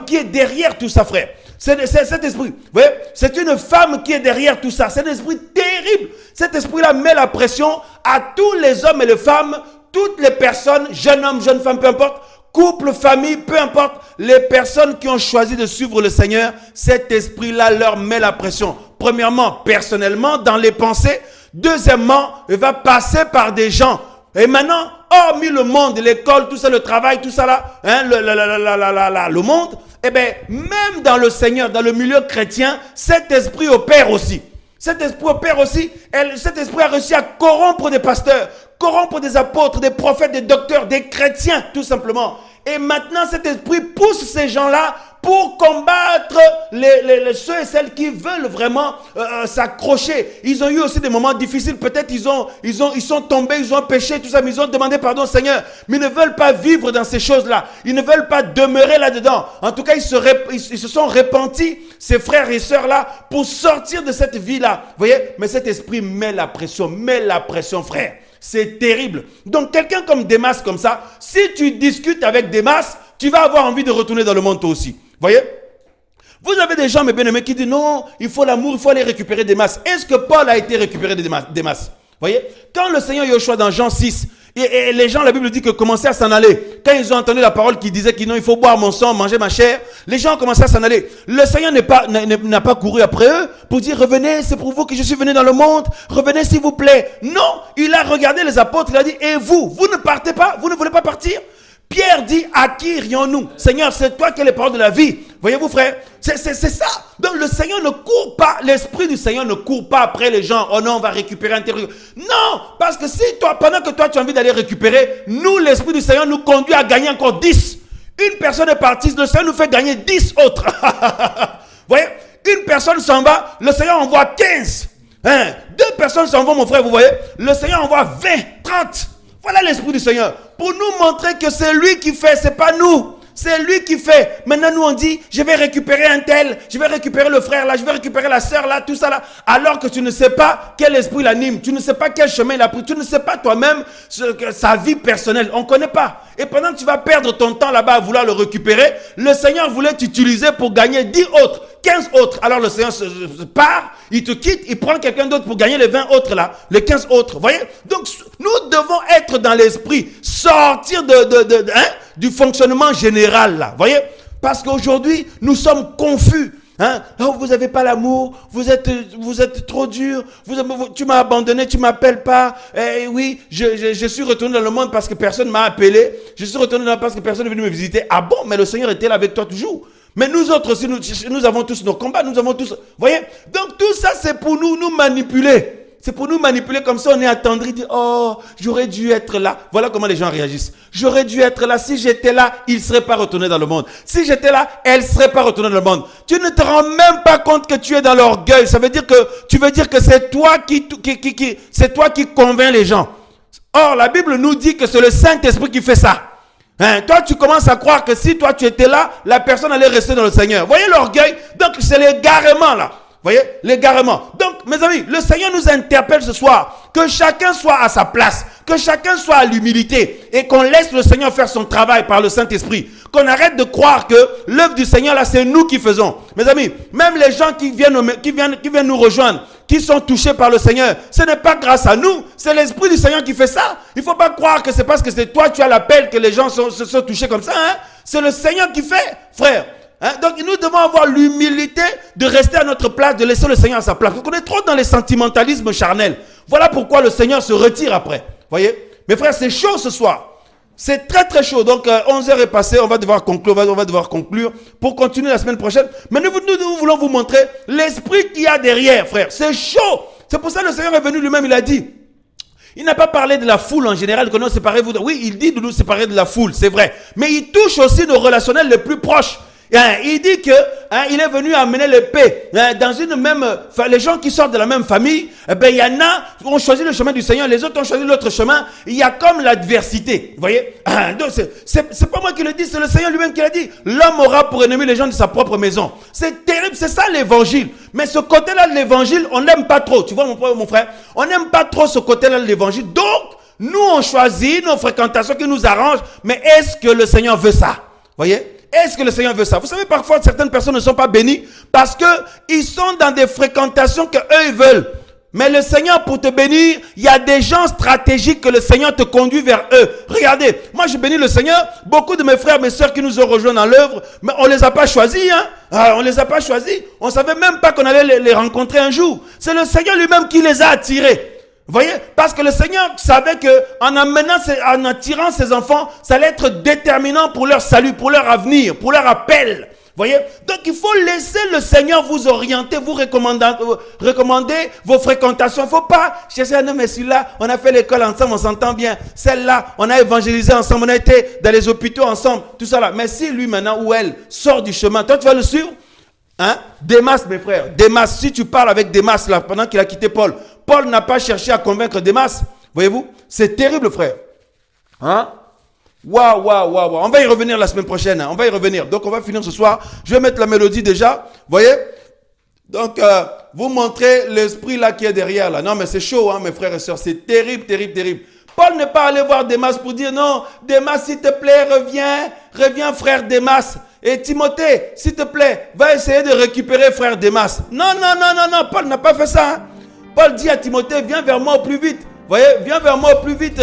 qui est derrière tout ça, frère. C'est cet esprit, vous voyez, c'est une femme qui est derrière tout ça. C'est un esprit terrible. Cet esprit-là met la pression à tous les hommes et les femmes, toutes les personnes, jeunes hommes, jeunes femmes, peu importe, couple, famille, peu importe, les personnes qui ont choisi de suivre le Seigneur, cet esprit-là leur met la pression. Premièrement, personnellement, dans les pensées. Deuxièmement, il va passer par des gens. Et maintenant, hormis le monde, l'école, tout ça, le travail, tout ça là, hein, le monde, eh bien, même dans le Seigneur, dans le milieu chrétien, cet esprit opère aussi. Cet esprit opère aussi. Cet esprit a réussi à corrompre des pasteurs, corrompre des apôtres, des prophètes, des docteurs, des chrétiens, tout simplement. Et maintenant, cet esprit pousse ces gens-là pour combattre ceux et celles qui veulent vraiment s'accrocher. Ils ont eu aussi des moments difficiles. Peut-être ils sont tombés, ils ont péché, tout ça, mais ils ont demandé pardon au Seigneur. Mais ils ne veulent pas vivre dans ces choses-là. Ils ne veulent pas demeurer là-dedans. En tout cas, ils se sont repentis, ces frères et sœurs-là, pour sortir de cette vie-là. Vous voyez? Mais cet esprit met la pression, frère. C'est terrible. Donc, quelqu'un comme Démas, comme ça, si tu discutes avec Démas, tu vas avoir envie de retourner dans le monde toi aussi. Voyez? Vous avez des gens, mes bien-aimés, qui disent non, il faut l'amour, il faut aller récupérer Démas. Est-ce que Paul a été récupéré de Démas? Voyez? Quand le Seigneur Yoshua dans Jean 6, et les gens, la Bible dit que commençaient à s'en aller. Quand ils ont entendu la parole qui disait qu'il faut boire mon sang, manger ma chair, les gens ont commencé à s'en aller. Le Seigneur n'a pas couru après eux pour dire revenez, c'est pour vous que je suis venu dans le monde, revenez s'il vous plaît. Non, il a regardé les apôtres, il a dit et vous ne partez pas, vous ne voulez pas partir? Pierre dit, à qui irions-nous? Seigneur, c'est toi qui es les paroles de la vie. Voyez-vous, frère? C'est ça. Donc, le Seigneur ne court pas, l'Esprit du Seigneur ne court pas après les gens. Oh non, on va récupérer un territoire. Non, parce que si toi, pendant que toi, tu as envie d'aller récupérer, nous, l'Esprit du Seigneur nous conduit à gagner encore 10. Une personne est partie, le Seigneur nous fait gagner 10 autres. Voyez? Une personne s'en va, le Seigneur envoie 15. Hein? 2 personnes s'en vont, mon frère, vous voyez? Le Seigneur envoie 20, 30. Voilà l'Esprit du Seigneur. Pour nous montrer que c'est lui qui fait, c'est pas nous. C'est lui qui fait. Maintenant, nous, on dit, je vais récupérer un tel, je vais récupérer le frère là, je vais récupérer la sœur là, tout ça là. Alors que tu ne sais pas quel esprit l'anime, tu ne sais pas quel chemin il a pris, tu ne sais pas toi-même sa vie personnelle. On ne connaît pas. Et pendant que tu vas perdre ton temps là-bas à vouloir le récupérer, le Seigneur voulait t'utiliser pour gagner 10 autres, 15 autres. Alors le Seigneur se part, il te quitte, il prend quelqu'un d'autre pour gagner les 20 autres là, les 15 autres. Voyez? Donc, nous devons être dans l'esprit, sortir du fonctionnement général là. Voyez? Parce qu'aujourd'hui, nous sommes confus. Hein? Oh, vous n'avez pas l'amour, vous êtes trop dur, tu m'as abandonné, tu ne m'appelles pas. Eh oui, je suis retourné dans le monde parce que personne ne m'a appelé. Je suis retourné dans le monde parce que personne n'est venu me visiter. Ah bon, mais le Seigneur était là avec toi toujours. Mais nous autres aussi, nous avons tous nos combats, nous avons tous... Voyez? Donc tout ça, c'est pour nous manipuler. C'est pour nous manipuler comme ça, on est attendri, dit, oh, j'aurais dû être là. Voilà comment les gens réagissent. J'aurais dû être là. Si j'étais là, il ne serait pas retourné dans le monde. Si j'étais là, elle ne serait pas retournée dans le monde. Tu ne te rends même pas compte que tu es dans l'orgueil. Ça veut dire que, tu veux dire que c'est toi c'est toi qui convainc les gens. Or, la Bible nous dit que c'est le Saint-Esprit qui fait ça. Hein, toi, tu commences à croire que si toi tu étais là, la personne allait rester dans le Seigneur. Voyez l'orgueil? Donc, c'est l'égarement là. Voyez, l'égarement. Donc, mes amis, le Seigneur nous interpelle ce soir. Que chacun soit à sa place. Que chacun soit à l'humilité. Et qu'on laisse le Seigneur faire son travail par le Saint-Esprit. Qu'on arrête de croire que l'œuvre du Seigneur, là, c'est nous qui faisons. Mes amis, même les gens qui viennent nous rejoindre, qui sont touchés par le Seigneur, ce n'est pas grâce à nous. C'est l'Esprit du Seigneur qui fait ça. Il ne faut pas croire que c'est parce que c'est toi, tu as l'appel que les gens se sont touchés comme ça. Hein? C'est le Seigneur qui fait, frère. Hein? Donc nous devons avoir l'humilité de rester à notre place, de laisser le Seigneur à sa place. Donc on est trop dans les sentimentalismes charnels. Voilà pourquoi le Seigneur se retire après. Voyez? Mes frères, c'est chaud ce soir. C'est très très chaud. Donc 11h est passé, on va devoir conclure pour continuer la semaine prochaine. Mais nous voulons vous montrer l'esprit qu'il y a derrière, frère. C'est chaud. C'est pour ça que le Seigneur est venu lui-même, il a dit. Il n'a pas parlé de la foule en général, que non, séparez-vous. Oui, il dit de nous séparer de la foule, c'est vrai. Mais il touche aussi nos relationnels les plus proches. Il dit que il est venu amener la paix dans une même. Les gens qui sortent de la même famille, il y en a qui ont choisi le chemin du Seigneur, les autres ont choisi l'autre chemin. Il y a comme l'adversité. Vous voyez? Donc c'est pas moi qui le dis, c'est le Seigneur lui-même qui l'a dit. L'homme aura pour ennemi les gens de sa propre maison. C'est terrible, c'est ça l'évangile. Mais ce côté-là de l'évangile, on n'aime pas trop. Tu vois, mon frère? On n'aime pas trop ce côté-là de l'évangile. Donc, nous, on choisit nos fréquentations qui nous arrangent. Mais est-ce que le Seigneur veut ça? Vous voyez? Est-ce que le Seigneur veut ça? Vous savez, parfois, certaines personnes ne sont pas bénies parce qu'ils sont dans des fréquentations qu'eux, ils veulent. Mais le Seigneur, pour te bénir, il y a des gens stratégiques que le Seigneur te conduit vers eux. Regardez, moi, je bénis le Seigneur. Beaucoup de mes frères, mes soeurs qui nous ont rejoints dans l'œuvre, mais on ne les a pas choisis. On ne les a pas choisis. On ne savait même pas qu'on allait les rencontrer un jour. C'est le Seigneur lui-même qui les a attirés. Vous voyez? Parce que le Seigneur savait en attirant ses enfants, ça allait être déterminant pour leur salut, pour leur avenir, pour leur appel. Vous voyez? Donc il faut laisser le Seigneur vous orienter, vous recommander vos fréquentations. Il ne faut pas chercher un homme, mais celui-là, on a fait l'école ensemble, on s'entend bien. Celle-là, on a évangélisé ensemble, on a été dans les hôpitaux ensemble, tout ça là. Mais si lui maintenant ou elle sort du chemin, toi tu vas le suivre? Démas, mes frères, Démas, si tu parles avec Démas là, pendant qu'il a quitté Paul, Paul n'a pas cherché à convaincre Démas. Voyez-vous? C'est terrible, frère. Waouh. On va y revenir la semaine prochaine. On va y revenir. Donc, on va finir ce soir. Je vais mettre la mélodie déjà. Voyez? Donc, vous montrez l'esprit là qui est derrière là. Non, mais c'est chaud, mes frères et sœurs. C'est terrible. Paul n'est pas allé voir Démas pour dire non, Démas, s'il te plaît, reviens, frère Démas. Et Timothée, s'il te plaît, va essayer de récupérer frère Démas. Non, Paul n'a pas fait ça. Paul dit à Timothée, viens vers moi au plus vite. Voyez, viens vers moi au plus vite.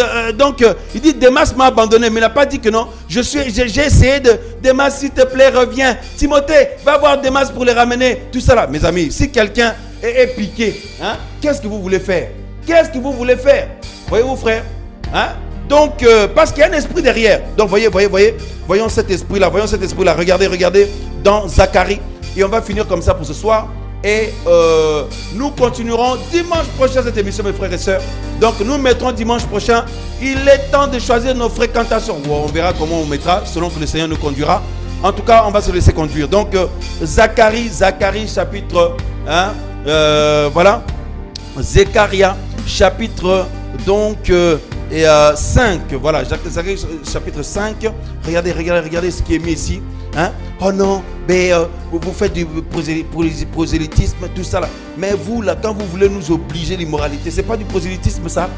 Il dit, Démas m'a abandonné, mais il n'a pas dit que non. J'ai essayé de, Démas, s'il te plaît, reviens. Timothée, va voir Démas pour les ramener. Tout ça là, mes amis, si quelqu'un est piqué, qu'est-ce que vous voulez faire? Voyez-vous, frère? Donc, parce qu'il y a un esprit derrière. Donc, voyons cet esprit-là. Regardez dans Zacharie. Et on va finir comme ça pour ce soir. Et nous continuerons dimanche prochain cette émission, mes frères et sœurs. Donc, nous mettrons dimanche prochain. Il est temps de choisir nos fréquentations. On verra comment on mettra, selon que le Seigneur nous conduira. En tout cas, on va se laisser conduire. Donc, Zacharie, chapitre Zechariah, chapitre 5, voilà, Zacharie chapitre 5, regardez ce qui est mis ici. Oh non, mais vous faites du prosélytisme, tout ça là. Mais vous là, quand vous voulez nous obliger l'immoralité, c'est pas du prosélytisme ça,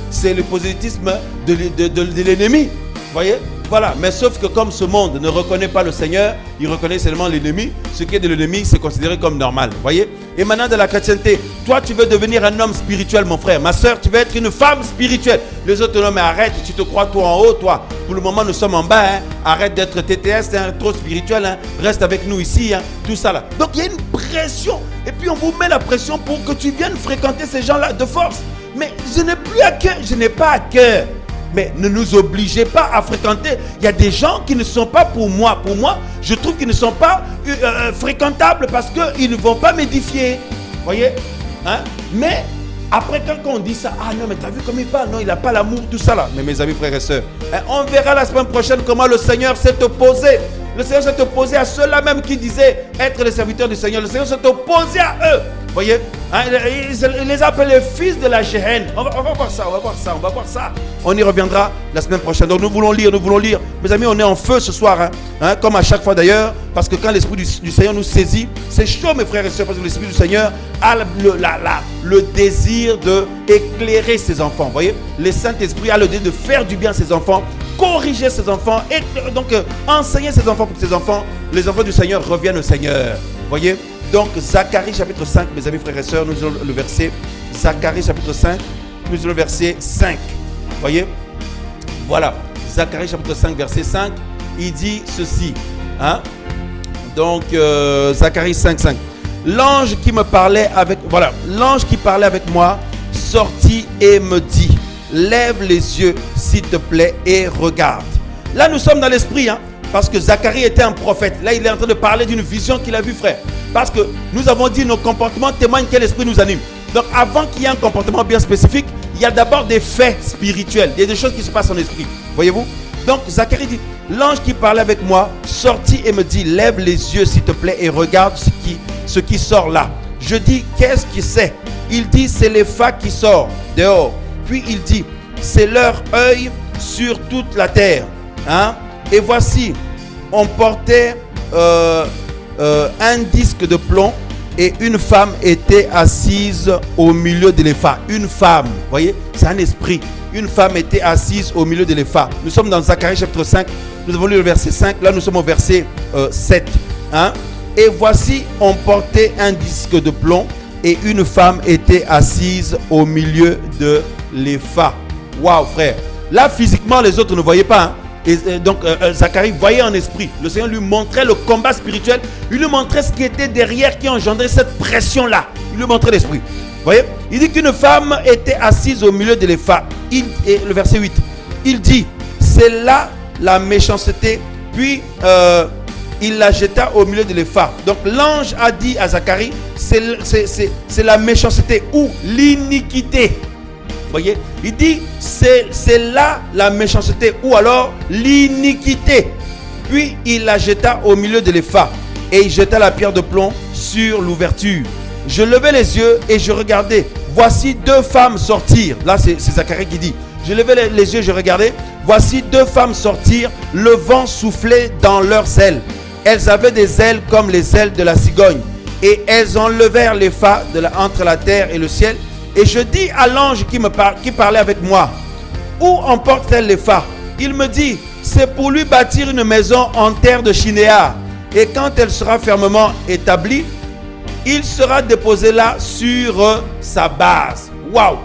c'est le prosélytisme de l'ennemi, voyez. Voilà, mais sauf que comme ce monde ne reconnaît pas le Seigneur, il reconnaît seulement l'ennemi. Ce qui est de l'ennemi, c'est considéré comme normal, voyez. Et maintenant, de la chrétienté, toi, tu veux devenir un homme spirituel, mon frère. Ma soeur, tu veux être une femme spirituelle. Les autres, non, mais arrête, tu te crois toi en haut, toi. Pour le moment, nous sommes en bas. Arrête d'être TTS, trop spirituel. Reste avec nous ici, tout ça là. Donc, il y a une pression. Et puis, on vous met la pression pour que tu viennes fréquenter ces gens-là de force. Mais je n'ai plus à cœur, je n'ai pas à cœur. Mais ne nous obligez pas à fréquenter. Il y a des gens qui ne sont pas pour moi. Pour moi, je trouve qu'ils ne sont pas fréquentables parce qu'ils ne vont pas m'édifier. Voyez? Mais après, quand on dit ça, non, mais t'as vu comme il parle? Non, il n'a pas l'amour, tout ça là. Mais mes amis, frères et sœurs, on verra la semaine prochaine comment le Seigneur s'est opposé. Le Seigneur s'est opposé à ceux-là même qui disaient être les serviteurs du Seigneur. Le Seigneur s'est opposé à eux. Voyez, il les appelle les fils de la Géhenne. On va voir ça. On y reviendra la semaine prochaine. Donc nous voulons lire. Mes amis, on est en feu ce soir, comme à chaque fois d'ailleurs, parce que quand l'Esprit du Seigneur nous saisit, c'est chaud, mes frères et sœurs, parce que l'Esprit du Seigneur a le désir d'éclairer ses enfants. Voyez, le Saint-Esprit a le désir de faire du bien à ses enfants, corriger ses enfants, et donc enseigner ses enfants pour que ses enfants, les enfants du Seigneur, reviennent au Seigneur. Voyez. Donc, Zacharie chapitre 5, mes amis frères et sœurs, nous allons le verset. Zacharie chapitre 5, nous allons le verset 5. Voyez? Voilà. Zacharie chapitre 5, verset 5. Il dit ceci. Donc, Zacharie 5, 5. L'ange qui me parlait avec... Voilà. L'ange qui parlait avec moi sortit et me dit, lève les yeux, s'il te plaît, et regarde. Là, nous sommes dans l'esprit, parce que Zacharie était un prophète. Là, il est en train de parler d'une vision qu'il a vue, frère. Parce que nous avons dit nos comportements témoignent quel esprit nous anime. Donc avant qu'il y ait un comportement bien spécifique, il y a d'abord des faits spirituels. Il y a des choses qui se passent en esprit. Voyez-vous? Donc Zacharie dit, l'ange qui parlait avec moi sortit et me dit, lève les yeux s'il te plaît et regarde ce qui sort là. Je dis, qu'est-ce que c'est? Il dit, c'est les l'Épha qui sort dehors. Puis il dit, c'est leur œil sur toute la terre. Hein? Et voici, on portait un disque de plomb et une femme était assise au milieu de l'Épha. Une femme, vous voyez, c'est un esprit. Une femme était assise au milieu de l'Épha. Nous sommes dans Zacharie chapitre 5. Nous avons lu le verset 5. Là, nous sommes au verset 7. Hein? Et voici, on portait un disque de plomb et une femme était assise au milieu de l'Épha. Waouh, frère. Là, physiquement, les autres ne voyaient pas. Hein? Et donc, Zacharie voyait en esprit. Le Seigneur lui montrait le combat spirituel. Il lui montrait ce qui était derrière, qui engendrait cette pression-là. Il lui montrait l'esprit. Vous voyez? Il dit qu'une femme était assise au milieu de l'Épha. Et le verset 8, il dit, c'est là la méchanceté. Puis, il la jeta au milieu de l'Épha. Donc, l'ange a dit à Zacharie, c'est la méchanceté ou l'iniquité. Vous voyez, il dit c'est là la méchanceté ou alors l'iniquité. Puis il la jeta au milieu de l'Épha et il jeta la pierre de plomb sur l'ouverture. Je levai les yeux et je regardais. Voici deux femmes sortir. Là c'est Zacharie qui dit. Je levai les yeux et je regardais. Voici deux femmes sortir. Le vent soufflait dans leurs ailes. Elles avaient des ailes comme les ailes de la cigogne. Et elles enlevèrent l'Épha entre la terre et le ciel. Et je dis à l'ange qui parlait avec moi, où emporte-t-elle l'Épha? Il me dit, c'est pour lui bâtir une maison en terre de Shinéar. Et quand elle sera fermement établie, il sera déposé là sur sa base. Waouh!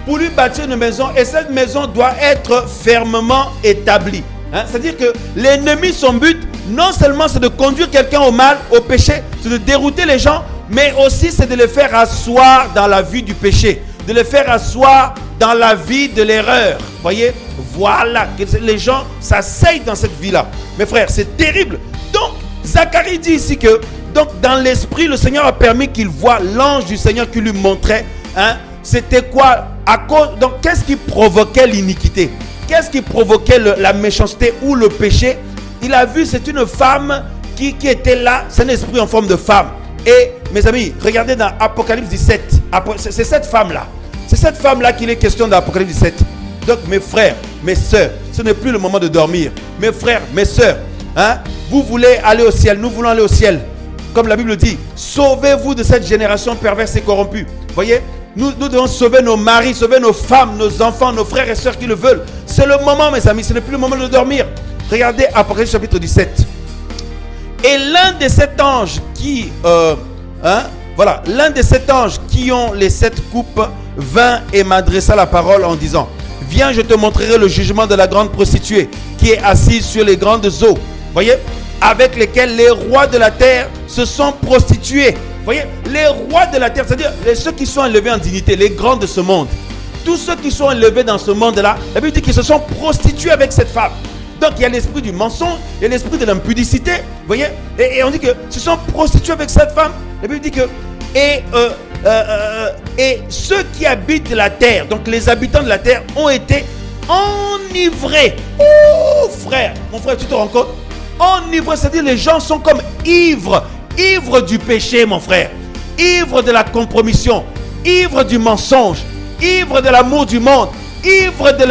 Pour lui bâtir une maison, et cette maison doit être fermement établie. Hein? C'est-à-dire que l'ennemi, son but, non seulement c'est de conduire quelqu'un au mal, au péché, c'est de dérouter les gens, mais aussi c'est de les faire asseoir dans la vie du péché, de les faire asseoir dans la vie de l'erreur. Vous voyez, voilà, que les gens s'asseyent dans cette vie-là. Mes frères, c'est terrible. Donc, Zacharie dit ici que, donc dans l'esprit, le Seigneur a permis qu'il voie l'ange du Seigneur qui lui montrait, hein, c'était quoi donc, qu'est-ce qui provoquait l'iniquité? Qu'est-ce qui provoquait la méchanceté ou le péché? Il a vu, c'est une femme qui était là, c'est un esprit en forme de femme. Et mes amis, regardez dans Apocalypse 17. C'est cette femme-là. C'est cette femme-là qu'il est question dans Apocalypse 17. Donc mes frères, mes soeurs, ce n'est plus le moment de dormir. Mes frères, mes soeurs, hein, vous voulez aller au ciel, nous voulons aller au ciel. Comme la Bible dit, sauvez-vous de cette génération perverse et corrompue. Vous voyez, nous devons sauver nos maris, sauver nos femmes, nos enfants, nos frères et sœurs qui le veulent. C'est le moment, mes amis, ce n'est plus le moment de dormir. Regardez Apocalypse chapitre 17. Et l'un des sept anges l'un des sept anges qui ont les sept coupes vint et m'adressa la parole en disant, viens, je te montrerai le jugement de la grande prostituée qui est assise sur les grandes eaux. Voyez, avec lesquelles les rois de la terre se sont prostitués. Voyez, les rois de la terre, c'est-à-dire ceux qui sont élevés en dignité, les grands de ce monde. Tous ceux qui sont élevés dans ce monde-là, la Bible dit qu'ils se sont prostitués avec cette femme. Donc il y a l'esprit du mensonge, il y a l'esprit de l'impudicité, vous voyez, et on dit que se sont prostitués avec cette femme. La Bible dit que et ceux qui habitent la terre, donc les habitants de la terre, ont été enivrés. Oh frère, mon frère, tu te rends compte? Enivrés, c'est-à-dire les gens sont comme ivres, ivres du péché, mon frère, ivres de la compromission, ivres du mensonge, ivres de l'amour du monde, ivres de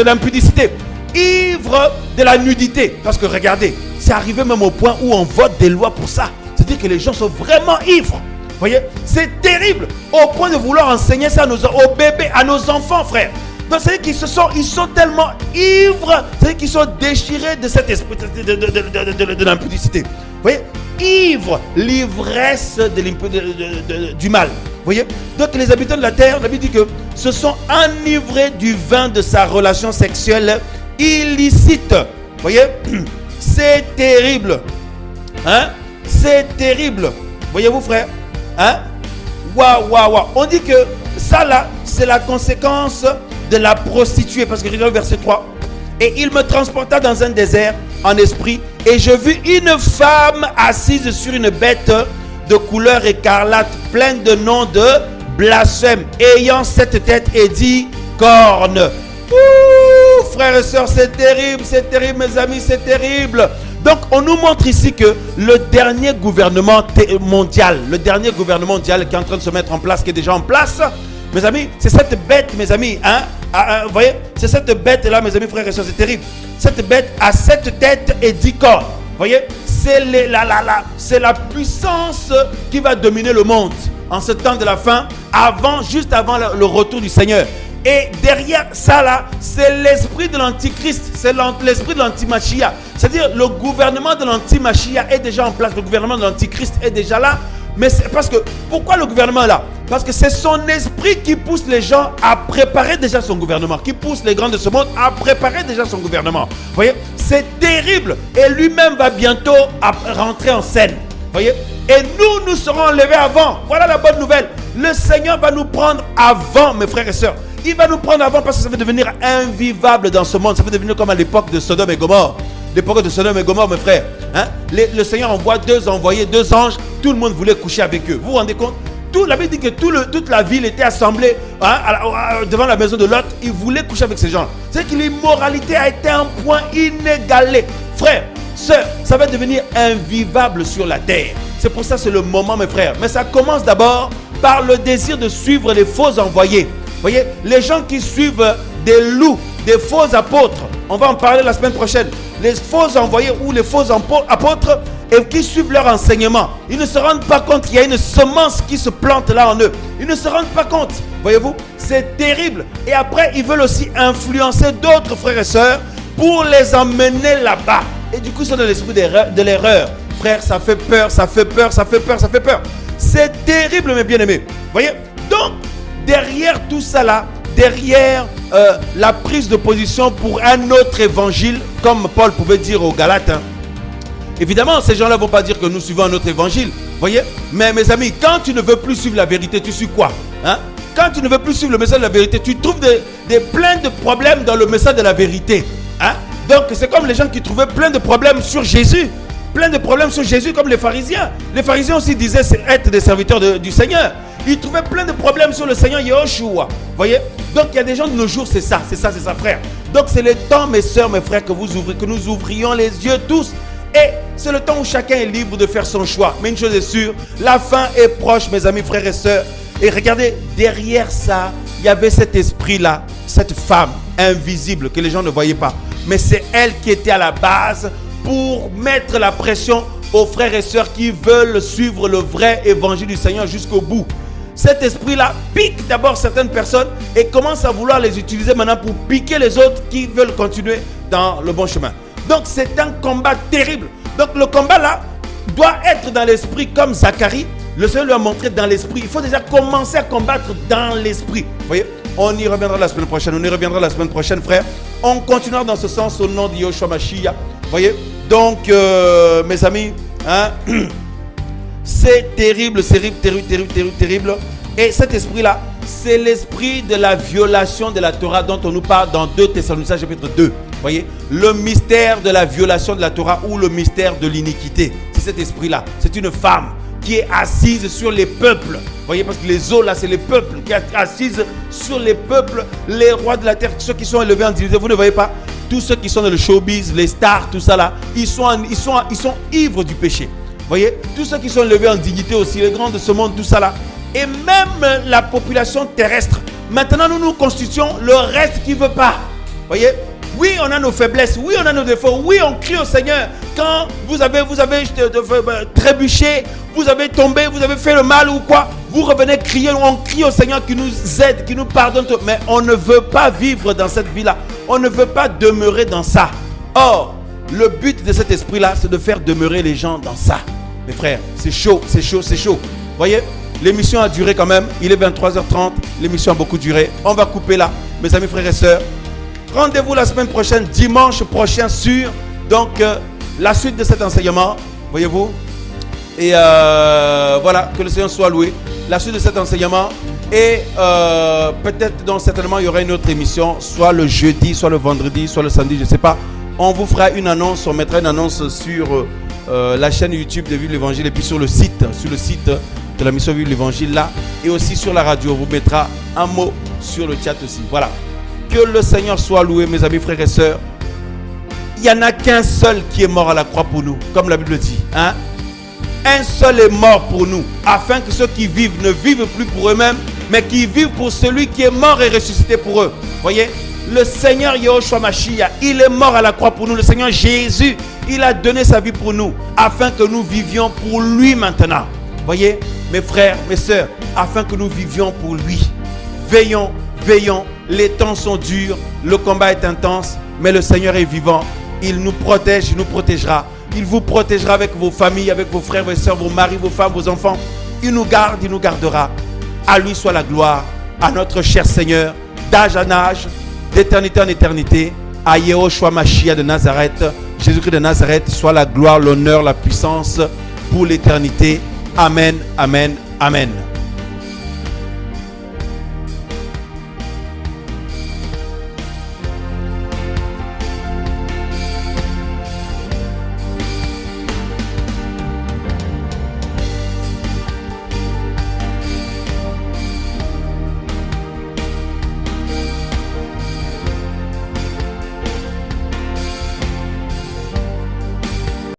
l'impudicité, ivre de la nudité. Parce que regardez, c'est arrivé même au point où on vote des lois pour ça. C'est-à-dire que les gens sont vraiment ivres. Vous voyez, c'est terrible. Au point de vouloir enseigner ça aux bébés, à nos enfants, frère. Donc c'est-à-dire qu'ils sont tellement ivres, c'est-à-dire qu'ils sont déchirés de cet esprit de l'impudicité. Vous voyez, ivre, l'ivresse du mal. Vous voyez, donc les habitants de la terre, la Bible dit que se sont enivrés du vin de sa relation sexuelle illicite. Vous voyez, c'est terrible. Hein? C'est terrible. Voyez-vous, frère? Hein? Waouh, waouh, waouh. On dit que ça là, c'est la conséquence de la prostituée. Parce que regarde le verset 3. Et il me transporta dans un désert en esprit. Et je vis une femme assise sur une bête de couleur écarlate, pleine de noms de blasphème, ayant 7 têtes et 10 cornes. Ouh, frères et sœurs, c'est terrible, mes amis, c'est terrible. Donc, on nous montre ici que le dernier gouvernement mondial qui est en train de se mettre en place, qui est déjà en place, mes amis, c'est cette bête, mes amis, vous voyez, c'est cette bête-là, mes amis, frères et sœurs, c'est terrible. Cette bête a 7 têtes et 10 corps. Vous voyez, c'est la puissance qui va dominer le monde en ce temps de la fin, juste avant le retour du Seigneur. Et derrière ça là, c'est l'esprit de l'antichrist, c'est l'esprit de l'antimachia. C'est-à-dire le gouvernement de l'antimachia est déjà en place, le gouvernement de l'antichrist est déjà là. Mais c'est parce que, pourquoi le gouvernement est là? Parce que c'est son esprit qui pousse les gens à préparer déjà son gouvernement, qui pousse les grands de ce monde à préparer déjà son gouvernement. Vous voyez, c'est terrible. Et lui-même va bientôt rentrer en scène. Vous voyez, et nous serons enlevés avant. Voilà la bonne nouvelle. Le Seigneur va nous prendre avant, mes frères et sœurs. Il va nous prendre avant parce que ça va devenir invivable dans ce monde. Ça va devenir comme à l'époque de Sodome et Gomorrhe. L'époque de Sodome et Gomorrhe, mes frères. Le Seigneur envoyait 2 anges. Tout le monde voulait coucher avec eux. Vous vous rendez compte? La Bible dit que toute la ville était assemblée devant la maison de Lot. Ils voulaient coucher avec ces gens. C'est que l'immoralité a été un point inégalé. Frères, sœurs, ça va devenir invivable sur la terre. C'est pour ça que c'est le moment, mes frères. Mais ça commence d'abord par le désir de suivre les faux envoyés. Vous voyez, les gens qui suivent des loups, des faux apôtres. On va en parler la semaine prochaine. Les faux envoyés ou les faux apôtres et qui suivent leur enseignement. Ils ne se rendent pas compte qu'il y a une semence qui se plante là en eux. Ils ne se rendent pas compte. Voyez-vous, c'est terrible. Et après, ils veulent aussi influencer d'autres frères et sœurs pour les emmener là-bas. Et du coup, ils sont dans l'esprit de l'erreur. Frère, ça fait peur, ça fait peur, ça fait peur, ça fait peur. C'est terrible, mes bien-aimés. Voyez, donc, derrière tout ça là, derrière la prise de position pour un autre évangile, comme Paul pouvait dire aux Galates, évidemment, ces gens-là ne vont pas dire que nous suivons un autre évangile. Voyez, mais mes amis, quand tu ne veux plus suivre la vérité, tu suis quoi? Quand tu ne veux plus suivre le message de la vérité, tu trouves plein de problèmes dans le message de la vérité. Donc, c'est comme les gens qui trouvaient plein de problèmes sur Jésus. Plein de problèmes sur Jésus comme les pharisiens. Les pharisiens aussi disaient être des serviteurs du Seigneur. Ils trouvaient plein de problèmes sur le Seigneur Yahushua. Voyez? Donc il y a des gens de nos jours, c'est ça, frère. Donc c'est le temps, mes soeurs, mes frères, que nous ouvrions les yeux tous. Et c'est le temps où chacun est libre de faire son choix. Mais une chose est sûre, la fin est proche, mes amis, frères et sœurs. Et regardez, derrière ça, il y avait cet esprit-là, cette femme invisible que les gens ne voyaient pas. Mais c'est elle qui était à la base pour mettre la pression aux frères et sœurs qui veulent suivre le vrai évangile du Seigneur jusqu'au bout. Cet esprit-là pique d'abord certaines personnes et commence à vouloir les utiliser maintenant pour piquer les autres qui veulent continuer dans le bon chemin. Donc c'est un combat terrible. Donc le combat là doit être dans l'esprit comme Zacharie. Le Seigneur lui a montré dans l'esprit. Il faut déjà commencer à combattre dans l'esprit. Vous voyez, on y reviendra la semaine prochaine. Frère. On continuera dans ce sens au nom de Yahushua Mashiach. Vous voyez, donc mes amis, c'est terrible. Et cet esprit-là, c'est l'esprit de la violation de la Torah dont on nous parle dans 2 Thessaloniciens chapitre 2. Vous voyez, le mystère de la violation de la Torah ou le mystère de l'iniquité. C'est cet esprit-là. C'est une femme qui est assise sur les peuples. Vous voyez, parce que les eaux là, c'est les peuples qui est assise sur les peuples, les rois de la terre, ceux qui sont élevés en dignité. Vous ne voyez pas? Tous ceux qui sont dans le showbiz, les stars, tout ça là, ils sont ivres du péché. Vous voyez, tous ceux qui sont élevés en dignité aussi, les grands de ce monde, tout ça là. Et même la population terrestre. Maintenant, nous nous constituons le reste qui ne veut pas. Vous voyez? Oui, on a nos faiblesses. Oui, on a nos défauts. Oui, on crie au Seigneur. Quand vous avez trébuché, vous avez tombé, vous avez fait le mal ou quoi, vous revenez crier. On crie au Seigneur qui nous aide, qui nous pardonne. Mais on ne veut pas vivre dans cette vie-là. On ne veut pas demeurer dans ça. Or, le but de cet esprit-là, c'est de faire demeurer les gens dans ça. Mes frères, c'est chaud. Vous voyez, l'émission a duré quand même. Il est 23h30. L'émission a beaucoup duré. On va couper là. Mes amis, frères et sœurs. Rendez-vous la semaine prochaine, dimanche prochain sur la suite de cet enseignement. Voyez-vous. Et voilà, que le Seigneur soit loué. La suite de cet enseignement. Et peut-être, donc certainement, il y aura une autre émission, soit le jeudi, soit le vendredi, soit le samedi, je ne sais pas. On vous fera une annonce, on mettra une annonce sur la chaîne YouTube de Vive l'Évangile et puis sur le site de la mission Vive l'Évangile là. Et aussi sur la radio, on vous mettra un mot sur le chat aussi. Voilà. Que le Seigneur soit loué, mes amis, frères et sœurs. Il n'y en a qu'un seul qui est mort à la croix pour nous, comme la Bible dit. Hein? Un seul est mort pour nous, afin que ceux qui vivent ne vivent plus pour eux-mêmes, mais qui vivent pour celui qui est mort et ressuscité pour eux. Voyez, le Seigneur Yahushua Mashiach, il est mort à la croix pour nous. Le Seigneur Jésus, il a donné sa vie pour nous, afin que nous vivions pour lui maintenant. Voyez, mes frères, mes sœurs, afin que nous vivions pour lui. Veillons, veillons, les temps sont durs, le combat est intense, mais le Seigneur est vivant. Il nous protège, il nous protégera. Il vous protégera avec vos familles, avec vos frères, vos soeurs, vos maris, vos femmes, vos enfants. Il nous garde, il nous gardera. À lui soit la gloire, à notre cher Seigneur, d'âge en âge, d'éternité en éternité, à Yahushua Mashiach de Nazareth, Jésus-Christ de Nazareth, soit la gloire, l'honneur, la puissance pour l'éternité. Amen, amen, amen.